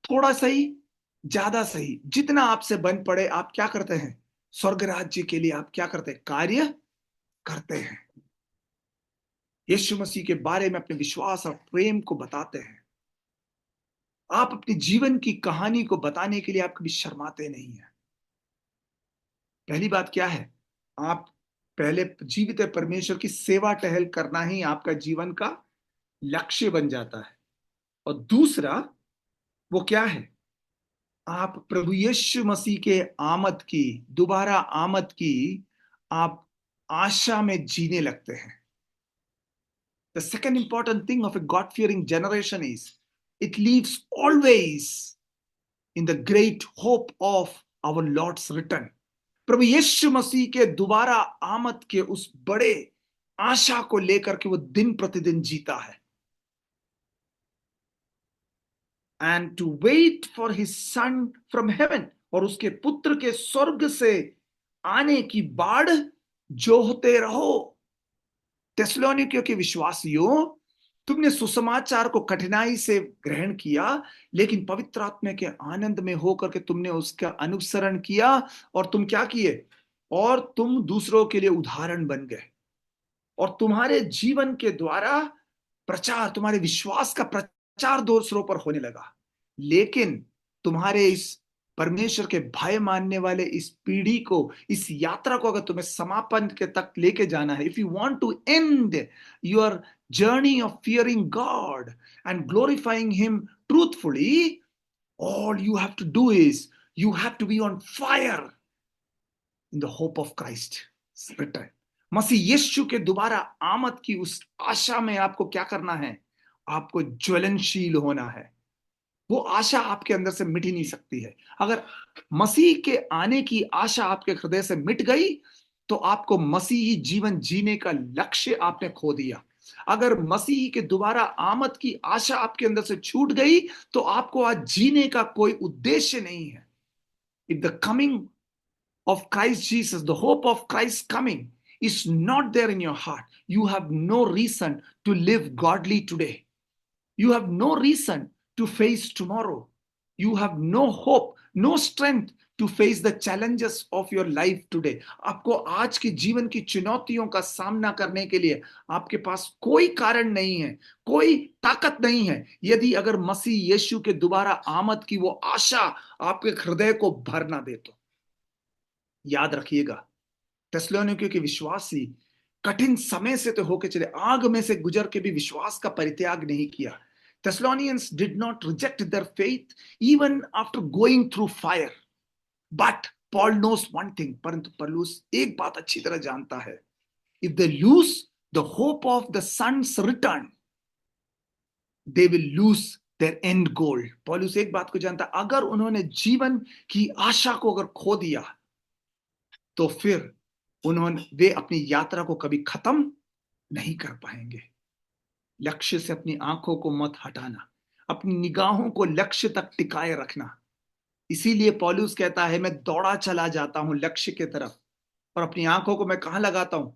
[SPEAKER 4] थोड़ा सही, ज्यादा सही, जितना आपसे बन पड़े, आप क्या करते हैं? स्वर्ग राज्य के लिए आप क्या करते हैं? कार्य करते हैं। यीशु मसीह के बारे में अपने विश्वास और प्रेम को बताते हैं। आप अपने जीवन की कहानी को बताने के लिए आप कभी शर्माते नहीं हैं। पहली बात क्या है? आप पहले जीवित परमेश्वर की सेवा टहल करना ही आपका जीवन का लक्ष्य बन जाता है। और दूसरा वो क्या है? आप प्रभु यीशु मसीह के आमद की, दोबारा आमद की आप आशा में जीने लगते हैं। The second important thing of a God-fearing generation is it lives always in the great hope of our Lord's return. प्रभु यीशु मसीह के दोबारा आमद के उस बड़े आशा को लेकर के वो दिन प्रतिदिन जीता है। And to wait for his son from heaven, और उसके पुत्र के स्वर्ग से आने की बाढ़ जोहते रहो। थिस्सलुनीकियों के विश्वासियों, तुमने सुसमाचार को कठिनाई से ग्रहण किया, लेकिन पवित्र आत्मा के आनंद में होकर के तुमने उसका अनुसरण किया, और तुम क्या किए? और तुम दूसरों के लिए उदाहरण बन गए। और तुम्हारे जीवन के द्वारा प्रचार, तुम्हारे विश्वास का प्रचार दूसरों पर होने लगा। लेकिन तुम्हारे इस परमेश्वर के भय मानने वाले इस पीढ़ी को, इस यात्रा को अगर तुम्हें समापन के तक लेके जाना है, if you want to end your journey of fearing God and glorifying him truthfully, all you have to do is you have to be on fire in the hope of Christ return. मसीह यीशु के दोबारा आमद की उस आशा में आपको क्या करना है? आपको ज्वलनशील होना है। वो आशा आपके अंदर से मिट ही नहीं सकती है। अगर मसीह के आने की आशा आपके हृदय से मिट गई, तो आपको मसीही जीवन जीने का लक्ष्य आपने खो दिया। अगर मसीह के दोबारा आमद की आशा आपके अंदर से छूट गई, तो आपको आज जीने का कोई उद्देश्य नहीं है। If the coming of Christ Jesus, the hope of Christ's coming is not there in your heart, you have no reason to live godly today. You have no reason to face tomorrow. You have no hope, no strength to face the challenges of your life today. आपको आज के जीवन की चुनौतियों का सामना करने के लिए आपके पास कोई कारण नहीं है, कोई ताकत नहीं है, यदि अगर मसीह यीशु के दोबारा आमद की वो आशा आपके हृदय को भर ना दे तो। याद रखिएगा, थिस्सलुनीकियों के विश्वासी कठिन समय से तो होके चले, आग में से गुजर के भी विश्वास का परित्याग नहीं किया। Thessalonians did not reject their faith even after going through fire. But Paul knows one thing, परंतु पौलुस एक बात अच्छी तरह जानता है, if they lose the hope of the son's return, they will lose their end goal. पौलुस एक बात को जानता है, अगर उन्होंने जीवन की आशा को अगर खो दिया तो फिर वे अपनी यात्रा को कभी खत्म नहीं कर पाएंगे। लक्ष्य से अपनी आंखों को मत हटाना, अपनी निगाहों को लक्ष्य तक टिकाए रखना। इसीलिए पौलुस कहता है, मैं दौड़ा चला जाता हूं लक्ष्य की तरफ, और अपनी आंखों को मैं कहां लगाता हूं?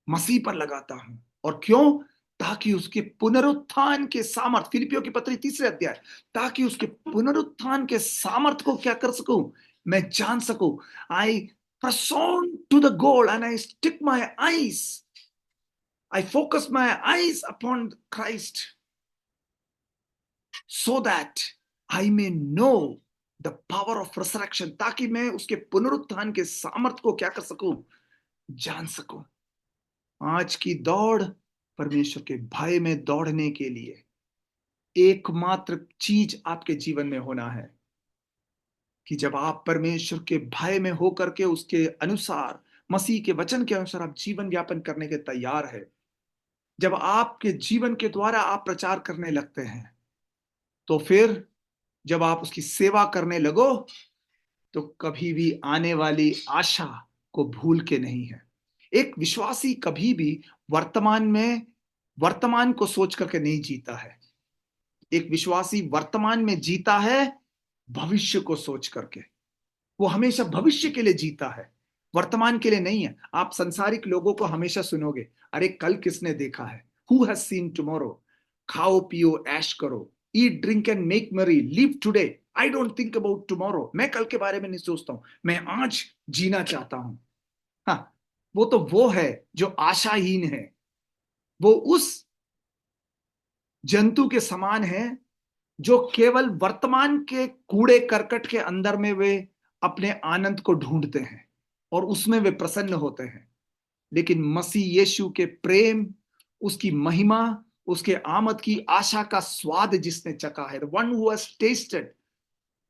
[SPEAKER 4] मसीह पर लगाता हूं। और क्यों? ताकि उसके पुनरुत्थान के सामर्थ, फिलिपियों की पत्री 3 अध्याय, ताकि उसके पुनरुत्थान के सामर्थ को क्या कर सकूं? मैं जान सकूं। आई press on to the goal and I stick my eyes, I focus my eyes upon Christ so that I may know the power of resurrection, ताकि मैं उसके पुनरुत्थान के सामर्थ को क्या कर सकूं? जान सकूं। आज की दौड़ परमेश्वर के भय में दौड़ने के लिए एकमात्र चीज आपके जीवन में होना है कि जब आप परमेश्वर के भय में होकर के उसके अनुसार, मसीह के वचन के अनुसार आप जीवन यापन करने के तैयार है, जब आपके जीवन के द्वारा आप प्रचार करने लगते हैं, तो फिर जब आप उसकी सेवा करने लगो तो कभी भी आने वाली आशा को भूल के नहीं है। एक विश्वासी कभी भी वर्तमान को सोच करके नहीं जीता है। एक विश्वासी वर्तमान में जीता है भविष्य को सोच करके। वो हमेशा भविष्य के लिए जीता है, वर्तमान के लिए नहीं है। आप संसारिक लोगों को हमेशा सुनोगे, अरे कल किसने देखा है? Who has seen tomorrow? खाओ पियो ऐश करो, eat drink and make merry, live today. I don't think about tomorrow. मैं कल के बारे में नहीं सोचता हूं, मैं आज जीना चाहता हूं। हाँ, वो है जो आशाहीन है। वो उस जंतु के समान है जो केवल वर्तमान के कूड़े करकट के अंदर में वे अपने आनंद को ढूंढते हैं और उसमें वे प्रसन्न होते हैं। लेकिन मसीह यीशु के प्रेम, उसकी महिमा, उसके आमद की आशा का स्वाद जिसने चखा है, the one who has tasted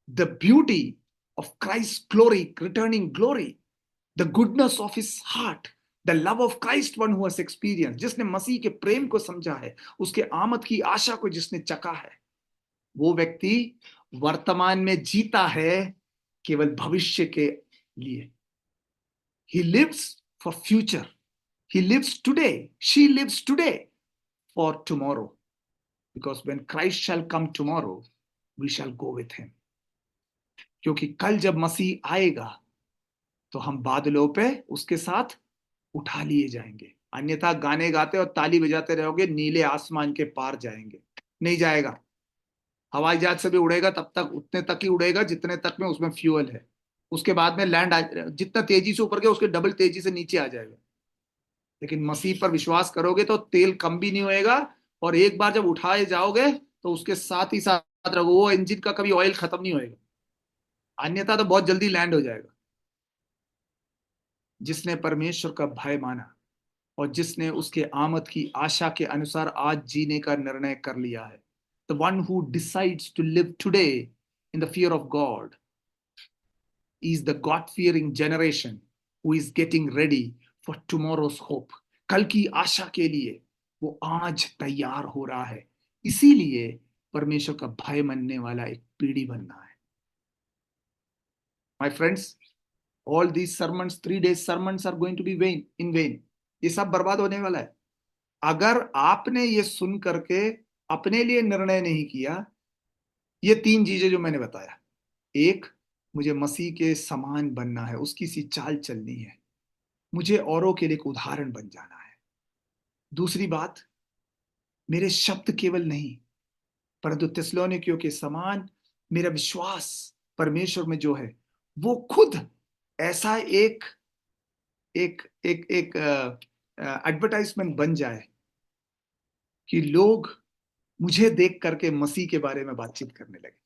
[SPEAKER 4] the beauty of Christ's glory, returning glory, the goodness of his heart, the love of Christ, one who has experienced, जिसने मसीह के प्रेम को समझा है, उसके आमद की आशा को जिसने चखा है, वो व्यक्ति वर्तमान में जीता है केवल भविष्य के लिए। He lives for future. He lives today. She lives today for tomorrow. Because when Christ shall come tomorrow, we shall go with him. क्योंकि कल जब मसीह आएगा तो हम बादलों पे उसके साथ उठा लिए जाएंगे। अन्यथा गाने गाते और ताली बजाते रहोगे, नीले आसमान के पार जाएंगे? नहीं जाएगा। हवाई जहाज से भी उड़ेगा तब तक उतने तक ही उड़ेगा जितने तक में उसमें फ्यूल है। उसके बाद में लैंड जितना तेजी से ऊपर गया उसके डबल तेजी से नीचे आ जाएगा। लेकिन मसीह पर विश्वास करोगे तो तेल कम भी नहीं होएगा, और एक बार जब उठाए जाओगे तो उसके साथ ही साथ रहोगे, वो इंजन का कभी ऑयल खत्म नहीं होएगा। अन्यथा तो बहुत जल्दी लैंड हो जाएगा। जिसने परमेश्वर का भय माना और जिसने उसके आमद की आशा के अनुसार आज जीने का निर्णय कर लिया है, the one who decides to live today in the fear of God is the God-fearing generation who is getting ready for tomorrow's hope. कल की आशा के लिए वो आज तैयार हो रहा है। इसीलिए परमेश्वर का भय मानने वाला एक पीढ़ी बनना है। My friends, all these sermons, 3 days sermons are going to be in vain. ये सब बर्बाद होने वाला है अगर आपने ये सुन करके अपने लिए निर्णय नहीं किया। ये 3 चीजें जो मैंने बताया, एक, मुझे मसीह के समान बनना है, उसकी सी चाल चलनी है, मुझे औरों के लिए एक उदाहरण बन जाना है। दूसरी बात, मेरे शब्द केवल नहीं, परंतु थिस्सलुनीकियों के समान मेरा विश्वास परमेश्वर में जो है वो खुद ऐसा एक एक एक एक एडवर्टाइजमेंट बन जाए कि लोग मुझे देख करके मसीह के बारे में बातचीत करने लगे।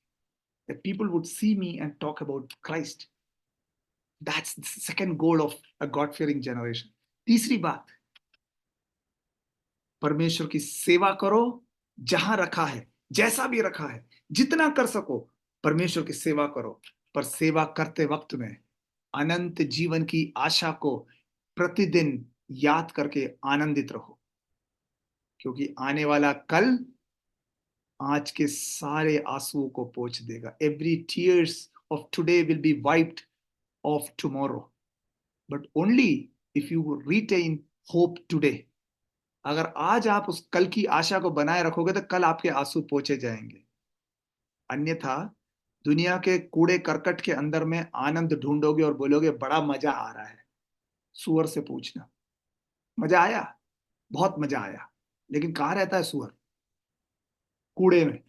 [SPEAKER 4] That people would see me and talk about Christ. That's the second goal of a God-fearing generation. तीसरी बात, परमेश्वर की सेवा करो, जहां रखा है, जैसा भी रखा है, जितना कर सको परमेश्वर की सेवा करो, पर सेवा करते वक्त में अनंत जीवन की आशा को प्रतिदिन याद करके आनंदित रहो, क्योंकि आने वाला कल आज के सारे आंसुओं को पोंछ देगा। Every tears of today will be wiped of tomorrow, but only if you retain hope today. अगर आज आप उस कल की आशा को बनाए रखोगे तो कल आपके आंसू पोंछे जाएंगे। अन्यथा दुनिया के कूड़े करकट के अंदर में आनंद ढूंढोगे और बोलोगे बड़ा मजा आ रहा है। सुअर से पूछना, मजा आया? बहुत मजा आया। लेकिन कहाँ रहता है सुअर? कूड़े में।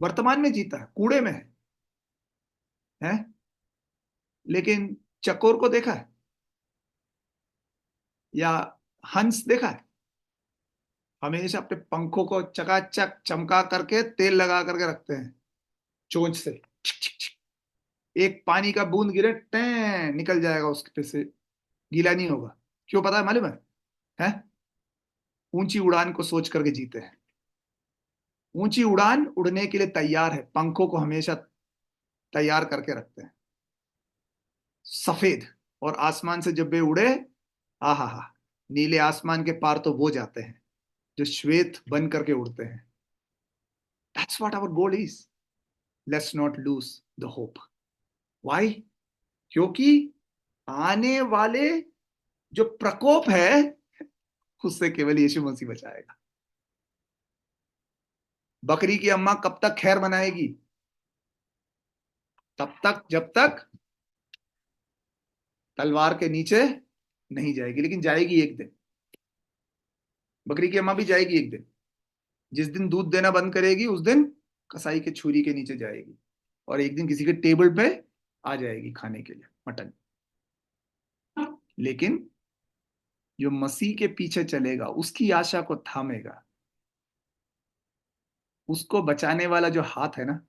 [SPEAKER 4] वर्तमान में जीता है, कूड़े में है? लेकिन चकोर को देखा है या हंस देखा है? हमेशा अपने पंखों को चकाचक चमका करके तेल लगा करके रखते हैं चोंच से। एक पानी का बूंद गिरे टें निकल जाएगा उसके पे से, गीला नहीं होगा। क्यों पता है? मालूम है? ऊंची उड़ान को सोच करके जीते हैं। ऊंची उड़ान उड़ने के लिए तैयार है, पंखों को हमेशा तैयार करके रखते हैं सफेद, और आसमान से जब वे उड़े, आहा, नीले आसमान के पार तो वो जाते हैं जो श्वेत बन करके उड़ते हैं। That's what our goal is. Let's not lose the hope. Why? क्योंकि आने वाले जो प्रकोप है उससे केवल यीशु मसीह बचाएगा। बकरी की अम्मा कब तक खैर मनाएगी? तब तक जब तक तलवार के नीचे नहीं जाएगी, लेकिन जाएगी एक दिन। बकरी की अम्मा भी जाएगी एक दिन। जिस दिन दूध देना बंद करेगी उस दिन कसाई के छुरी के नीचे जाएगी, और एक दिन किसी के टेबल पे आ जाएगी खाने के लिए मटन। लेकिन जो मसीह के पीछे चलेगा, उसकी आशा को थामेगा, उसको बचाने वाला जो हाथ है ना,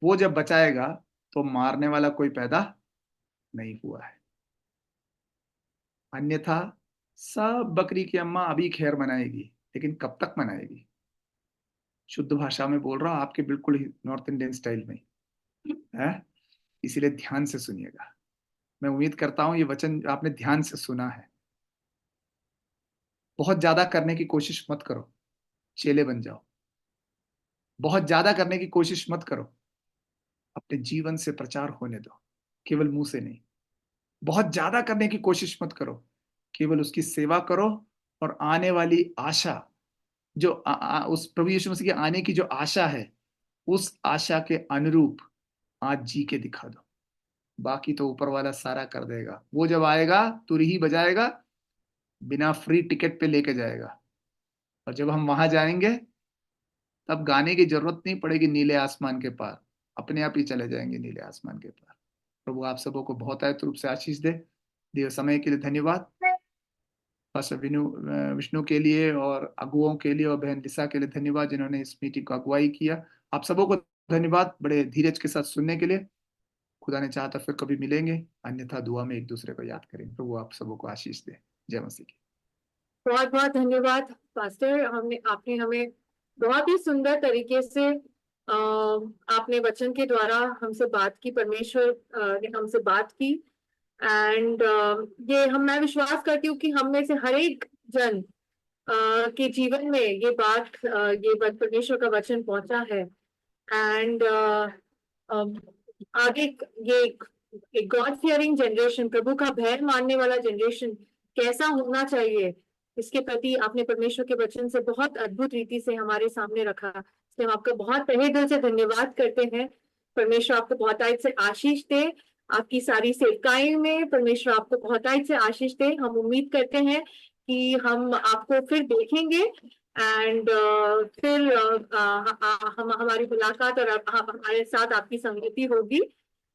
[SPEAKER 4] वो जब बचाएगा तो मारने वाला कोई पैदा नहीं हुआ है। अन्यथा सब बकरी की अम्मा अभी खैर मनाएगी, लेकिन कब तक मनाएगी? शुद्ध भाषा में बोल रहा हूं, आपके बिल्कुल ही नॉर्थ इंडियन स्टाइल में है, इसीलिए ध्यान से सुनिएगा। मैं उम्मीद करता हूं ये वचन आपने ध्यान से सुना है। बहुत ज्यादा करने की कोशिश मत करो, चेले बन जाओ। बहुत ज्यादा करने की कोशिश मत करो, अपने जीवन से प्रचार होने दो, केवल मुंह से नहीं। बहुत ज्यादा करने की कोशिश मत करो, केवल उसकी सेवा करो, और आने वाली आशा जो उस प्रभु यीशु मसीह के आने की जो आशा है, उस आशा के अनुरूप आज जी के दिखा दो। बाकी तो ऊपर वाला सारा कर देगा। वो जब आएगा तुरही ही बजाएगा, बिना फ्री टिकट पे लेके जाएगा, और जब हम वहां जाएंगे तब गाने की जरूरत नहीं पड़ेगी। नीले आसमान के पार अपने आप ही चले जाएंगे, नीले आसमान के पार। प्रभु आप सबों को बहुत आयत रूप से आशीष दे। दिए समय के लिए धन्यवाद। पास्टर विष्णु के लिए और अगुओं के लिए और बहन लिसा के लिए धन्यवाद, जिन्होंने इस मीटिंग को अगुवाई किया। आप सबों को धन्यवाद बड़े धीरज के साथ सुनने के लिए। खुदा ने चाहा तो फिर कभी मिलेंगे, अन्यथा दुआ में एक दूसरे को याद करेंगे। प्रभु आप सबों को आशीष दे। जय मसीह की।
[SPEAKER 1] बहुत बहुत धन्यवाद पास्टर। आपने हमें बहुत ही सुंदर तरीके से आपने वचन के द्वारा हमसे बात की, परमेश्वर ने हमसे बात की। एंड मैं विश्वास करती हूँ कि हम में से हर एक जन के जीवन में ये बात परमेश्वर का वचन पहुंचा है। एंड आगे ये एक गॉड फियरिंग जनरेशन, प्रभु का भय मानने वाला जनरेशन कैसा होना चाहिए, इसके प्रति आपने परमेश्वर के वचन से बहुत अद्भुत रीति से हमारे सामने रखा। इसलिए हम आपका बहुत तहे दिल से धन्यवाद करते हैं। परमेश्वर आपको बहुतायत से आशीष दे। आपकी सारी सेवकाई में परमेश्वर आपको बहुतायत से आशीष दे। हम उम्मीद करते हैं कि हम आपको फिर देखेंगे एंड फिर हम हमारी मुलाकात और हमारे साथ आपकी संगति होगी।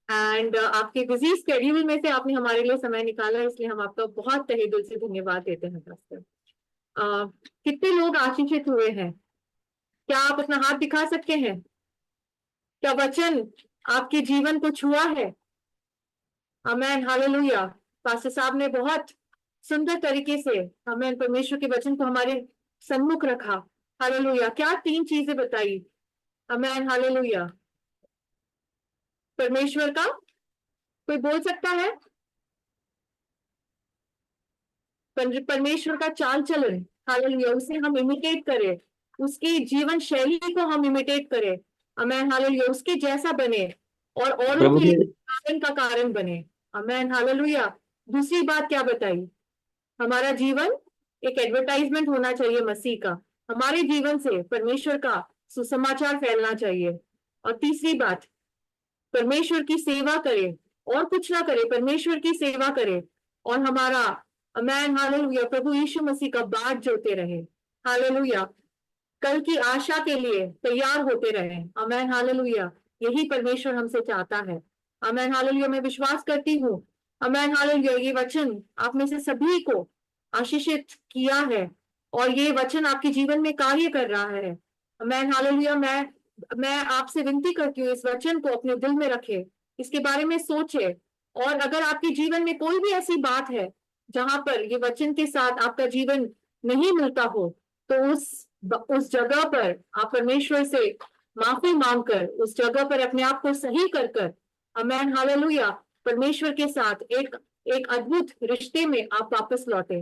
[SPEAKER 1] एंड आपके बिजी स्केड्यूल में से आपने हमारे लिए समय निकाला, इसलिए हम आपका बहुत तहे दिल से धन्यवाद देते हैं पास्टर। कितने लोग आशीषित हुए हैं? क्या आप अपना हाथ दिखा सकते हैं? क्या वचन आपके जीवन को छुआ है? आमेन, हालेलुया। पास्टर साहब ने बहुत सुंदर तरीके से हमें परमेश्वर के वचन को हमारे सन्मुख रखा। हालेलुया। क्या 3 चीजें बताई? आमेन, हालेलुया। परमेश्वर का कोई बोल सकता है? परमेश्वर का चाल चलन, हालेलुया, उसे हम इमिटेट करें, उसकी जीवन शैली को हम इमिटेट करें। आमेन, हालेलुया। उसके जैसा बने और औरों
[SPEAKER 6] प्रभु
[SPEAKER 1] के
[SPEAKER 6] जी,
[SPEAKER 1] लिए उदाहरण का कारण बने। आमेन, हालेलुया। दूसरी बात क्या बताई? हमारा जीवन एक एडवर्टाइजमेंट होना चाहिए मसीह का। हमारे जीवन से परमेश्वर का सुसमाचार फैलना चाहिए। और तीसरी बात, परमेश्वर की सेवा करे और कुछ ना करे, परमेश्वर की सेवा करे और हमारा अमैन, हालेलुया, प्रभु यीशु मसीह का बाट जोते रहे। हालेलुया। कल की आशा के लिए तैयार होते रहे। अमैन, हालेलुया। यही परमेश्वर हमसे चाहता है। अमैन, हालेलुया। मैं विश्वास करती हूँ, अमैन, हालेलुया, ये वचन आप में से सभी को आशीषित किया है और ये वचन आपके जीवन में कार्य कर रहा है। अमैन, हालेलुया। मैं आपसे विनती करती हूँ, इस वचन को अपने दिल में रखे, इसके बारे में सोचे। और अगर आपके जीवन में कोई भी ऐसी बात है जहां पर ये वचन के साथ आपका जीवन नहीं मिलता हो, तो उस जगह पर आप परमेश्वर से माफी मांगकर उस जगह पर अपने आप को सही कर अमैन, हालेलुया, परमेश्वर के साथ एक अद्भुत रिश्ते में आप वापस लौटे।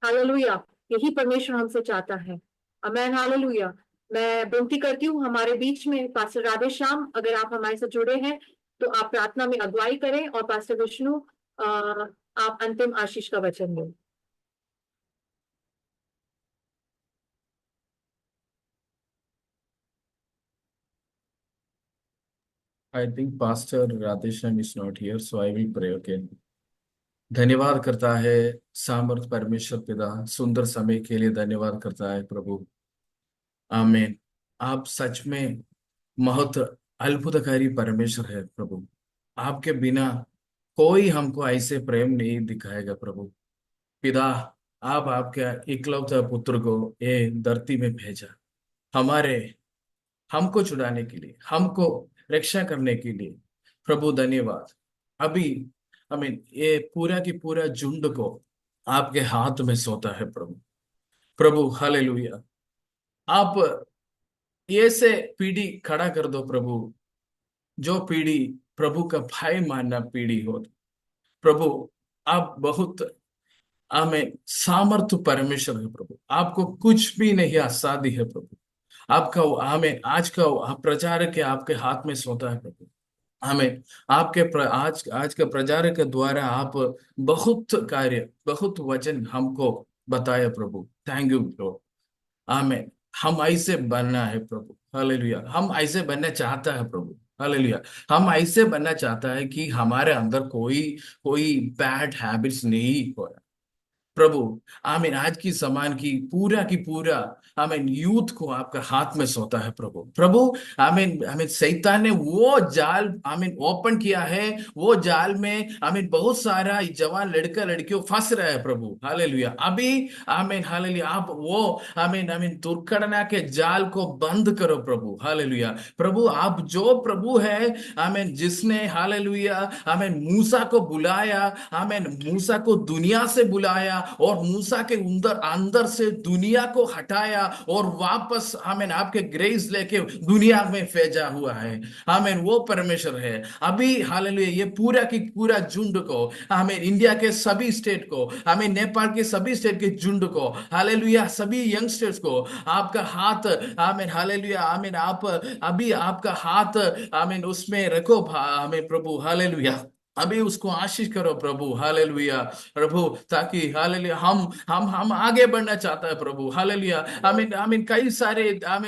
[SPEAKER 1] हालेलुया। यही परमेश्वर हमसे चाहता है। अमैन, हालेलुया। मैं विनती करती हूँ, हमारे बीच में पास्टर राधे श्याम, अगर आप हमारे साथ जुड़े हैं तो आप प्रार्थना में अगुवाई करें और पास्टर विष्णु आप अंतिम आशीष का वचन दें।
[SPEAKER 5] I think Pastor Radhesham is not here, so I will pray again. धन्यवाद करता है सामर्थ परमेश्वर पिता, सुंदर समय के लिए धन्यवाद करता है प्रभु। आमीन। आप सच में बहुत अद्भुतकारी परमेश्वर है प्रभु। आपके बिना कोई हमको ऐसे प्रेम नहीं दिखाएगा प्रभु। पिता, आप आपके इकलौते पुत्र को ये धरती में भेजा हमारे हमको छुड़ाने के लिए, हमको रक्षा करने के लिए। प्रभु धन्यवाद। अभी ये पूरा की पूरा झुंड को आपके हाथ में सौंपा है प्रभु। प्रभु हालेलुया। आप ये से पीढ़ी खड़ा कर दो प्रभु, जो पीढ़ी प्रभु का भाई मानना पीढ़ी हो प्रभु। आप बहुत हमें सामर्थ्य परमेश्वर है प्रभु। आपको कुछ भी नहीं असाध्य है प्रभु। आपका हमें आज का प्रचार के आपके हाथ में सौंपा है प्रभु। हमें आपके आज के प्रचार के द्वारा आप बहुत कार्य, बहुत वचन हमको बताया प्रभु। थैंक यू प्रभु। आमेन। हम ऐसे बनना है प्रभु। हालेलुया। हम ऐसे बनना चाहता है प्रभु। हालेलुया। हम ऐसे बनना चाहता है कि हमारे अंदर कोई कोई बैड हैबिट्स नहीं हो। प्रभु आमीन। आज की समान की पूरा आमीन यूथ को आपका हाथ में सौंपा है प्रभु। प्रभु आमीन। आमीन। शैतान ने वो जाल आमीन ओपन किया है, वो जाल में आमीन बहुत सारा जवान लड़का लड़कियों फंस रहा है प्रभु। हालेलुया। अभी आमीन, हालेलुया, आप वो आमीन आमीन दुर्घटना के जाल को बंद करो प्रभु। हालेलुया। प्रभु आप जो प्रभु है आमीन, जिसने हालेलुया आमीन मूसा को बुलाया, आमीन मूसा को दुनिया से बुलाया और मूसा के अंदर अंदर से दुनिया को हटाया और वापस आमीन आपके ग्रेस लेके दुनिया में भेजा हुआ है। आमीन वो परमेश्वर है। अभी हालेलुया ये पूरा की पूरा झुंड को, आमीन इंडिया के सभी स्टेट को, आमीन नेपाल के सभी स्टेट के झुंड को, हालेलुया सभी यंगस्टर्स को आपका हाथ आमीन, हालेलुया आमीन आप अभी आपका हाथ आमीन उसमें रखो आमीन प्रभु। हालेलुया। अभी उसको आशीष करो प्रभु, हालेलुया प्रभु, ताकि हालेलुया हम आगे बढ़ना चाहता है प्रभु, हालेलुया। आई मीन कई सारे आई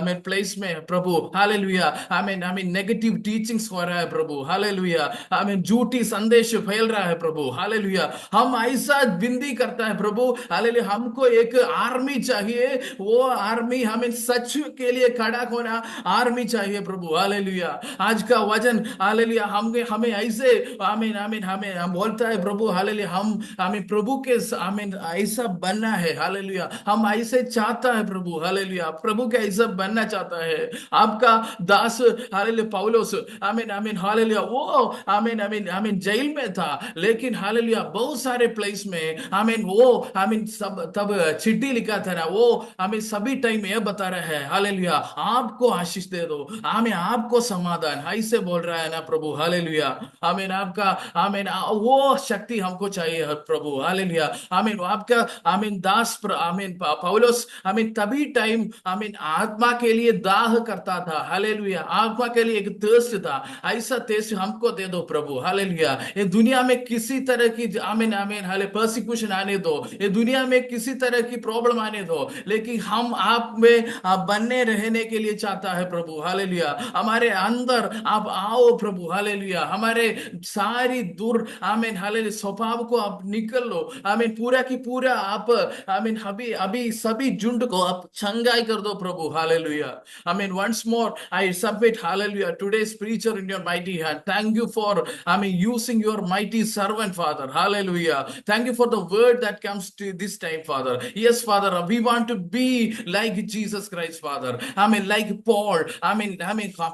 [SPEAKER 5] मीन प्लेस में प्रभु, hallelujah, I mean negative teachings हो रहा है प्रभु, हालेलुया, आई मीन झूठी संदेश फैल रहा है प्रभु, हालेलुया। हम ऐसा विनती करता है प्रभु, हालेलुया, हमको एक आर्मी चाहिए, वो आर्मी हमें सच के लिए खड़ा होना आर्मी चाहिए प्रभु, हालेलुया। आज का वचन, हालेलुया, हमें ऐसे आमीन आमीन हमें हम बोलता है प्रभु, हालेलुया, हम हमें प्रभु के आमीन ऐसा बनना है, हालेलुया, हम ऐसे चाहता है प्रभु, हालेलुया, प्रभु के ऐसा बनना चाहता है आपका दास, हालेलुया पौलुस, आमीन आमीन हालेलुया, वो आमीन आमीन आमीन जेल में था, लेकिन हालेलुया बहुत सारे प्लेस में आमीन वो आमीन सब तब चिट्ठी लिखा था ना, वो हमें सभी टाइम ये बता रहा है, हालेलुया, आपको आशीष दे दो, हमें आपको समाधान ऐसे बोल रहा है ना प्रभु, हालेलुया, आमीन आपका आमीन वो शक्ति हमको चाहिए प्रभु, हालेलुया, आमीन आपका आमीन दास आमीन पौलुस आमीन तभी टाइम आमीन आत्मा के लिए दाह करता था, हालेलुया, आत्मा के लिए एक थर्स्ट था, ऐसा थर्स्ट हमको दे दो प्रभु, हालेलुया। ये दुनिया में किसी तरह की आमीन आमीन हाले परसिक्यूशन आने दो, ये दुनिया में किसी तरह की प्रॉब्लम आने दो, लेकिन हम आप में बनने रहने के लिए चाहता है प्रभु, हालेलुया, हमारे अंदर आप आओ प्रभु, हालेलुया, हमारे सारी दूर आमीन हालेलुया स्वभाव को आप निकल लो, आमीन पूरा की पूरा आप आमीन अभी अभी सभी झुंड को आप चंगाई कर दो प्रभु, हालेलुया, आमीन वंस मोर आई सबमिट, हालेलुया, today's preacher in your mighty hand. Thank you for using your mighty servant, Father, hallelujah. Thank you for the word that comes to this time, Father. Yes, Father, we want to be like Jesus Christ, Father, like Paul,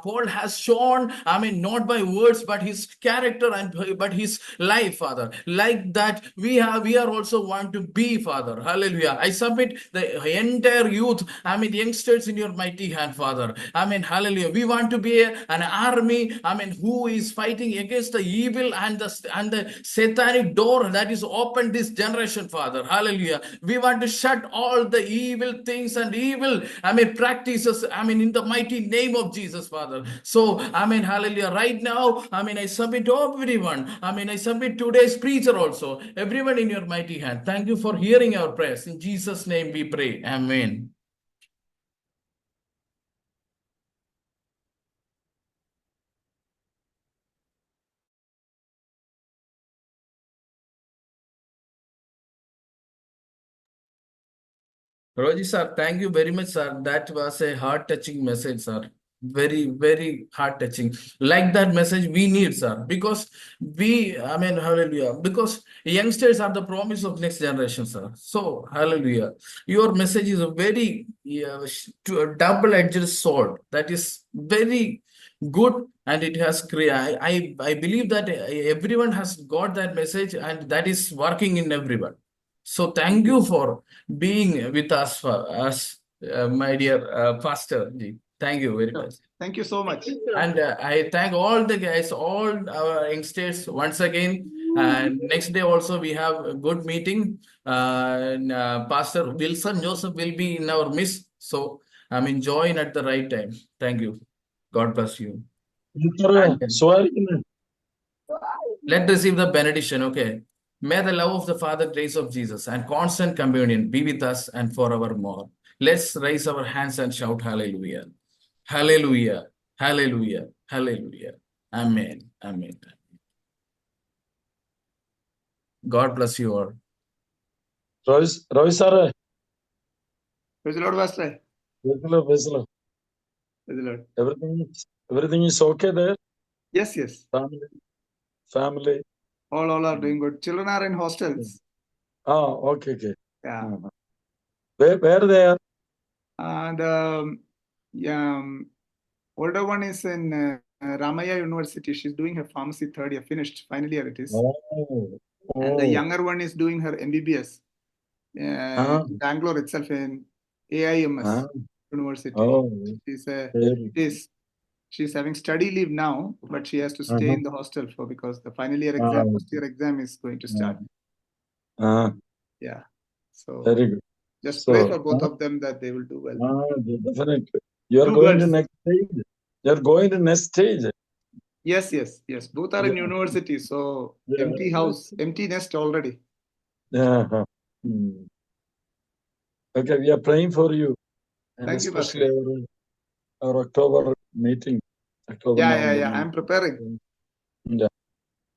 [SPEAKER 5] Paul has shown, not by words but his character and but his life, Father, like that we are also want to be, Father, hallelujah. I submit the entire youth, youngsters in your mighty hand, Father, hallelujah. We want to be an army, who is fighting against the evil and the satanic door that is open this generation, Father, hallelujah. We want to shut all the evil things and evil practices, in the mighty name of Jesus, Father. So hallelujah, right now I submit everyone, I submit today's preacher also, everyone in your mighty hand. Thank you for hearing our prayers. In Jesus' name we pray, amen. Roji sir, thank you very much, sir. That was a heart-touching message, sir. Very, very heart-touching. Like that message we need, sir. Because hallelujah. Because youngsters are the promise of next generation, sir. So, hallelujah. Your message is a very double-edged sword. That is very good, and it has created. I believe that everyone has got that message, and that is working in everyone. So thank you for being with us, my dear Pastor Ji. Thank you very much.
[SPEAKER 4] Thank you so much.
[SPEAKER 5] And I thank all the guys, all our youngsters once again. And next day also we have a good meeting. Pastor Wilson Joseph will be in our midst. So join at the right time. Thank you. God bless you. Let's receive the benediction, okay? May the love of the Father, grace of Jesus, and constant communion be with us and forevermore. Let's raise our hands and shout hallelujah. Hallelujah. Hallelujah. Hallelujah. Amen. Amen. God bless you all.
[SPEAKER 6] Roy sir.
[SPEAKER 4] Praise the Lord, Pastor.
[SPEAKER 6] Praise the Lord. Praise the Lord.
[SPEAKER 4] Praise the Lord.
[SPEAKER 6] Everything is okay there?
[SPEAKER 4] Yes, yes.
[SPEAKER 6] Family.
[SPEAKER 4] All are doing good. Children are in hostels.
[SPEAKER 6] Oh, okay.
[SPEAKER 4] Yeah.
[SPEAKER 6] Where they are?
[SPEAKER 4] The older one is in Ramaya University. She's doing her pharmacy third year, finished, final year it is. And the younger one is doing her MBBS in Bangalore itself in AIMS University. She's having study leave now, but she has to stay in the hostel because the final year exam, first year exam is going to start. Yeah. So
[SPEAKER 6] very good.
[SPEAKER 4] Just pray for both of them that they will do well.
[SPEAKER 6] Definitely. You are going to next stage. You are going to next stage.
[SPEAKER 4] Yes. Both are in
[SPEAKER 6] Yeah.
[SPEAKER 4] university, so
[SPEAKER 6] Yeah.
[SPEAKER 4] empty house, empty nest already.
[SPEAKER 6] Yeah. Okay, we are praying for you, and
[SPEAKER 4] Thank you,
[SPEAKER 6] especially
[SPEAKER 4] Pastor.
[SPEAKER 6] our October meeting, October, November
[SPEAKER 4] Yeah.
[SPEAKER 6] meeting.
[SPEAKER 4] I'm preparing.
[SPEAKER 6] Yeah.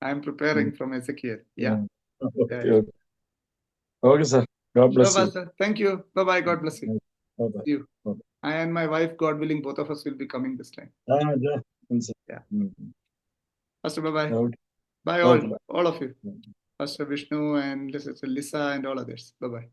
[SPEAKER 4] I'm preparing from Ezekiel. Yeah.
[SPEAKER 6] Okay. Okay, sir. God
[SPEAKER 4] Sure,
[SPEAKER 6] bless you.
[SPEAKER 4] Pastor. Thank you. Bye-bye. God bless you.
[SPEAKER 6] Bye-bye.
[SPEAKER 4] See you.
[SPEAKER 6] Bye-bye.
[SPEAKER 4] I and my wife, God willing, both of us will be coming this time.
[SPEAKER 6] Yeah.
[SPEAKER 4] Yeah.
[SPEAKER 6] Mm.
[SPEAKER 4] Pastor, bye-bye.
[SPEAKER 6] Okay.
[SPEAKER 4] Bye
[SPEAKER 6] Okay, bye.
[SPEAKER 4] all of you. Pastor Vishnu and Sister Lisa and all others. Bye-bye.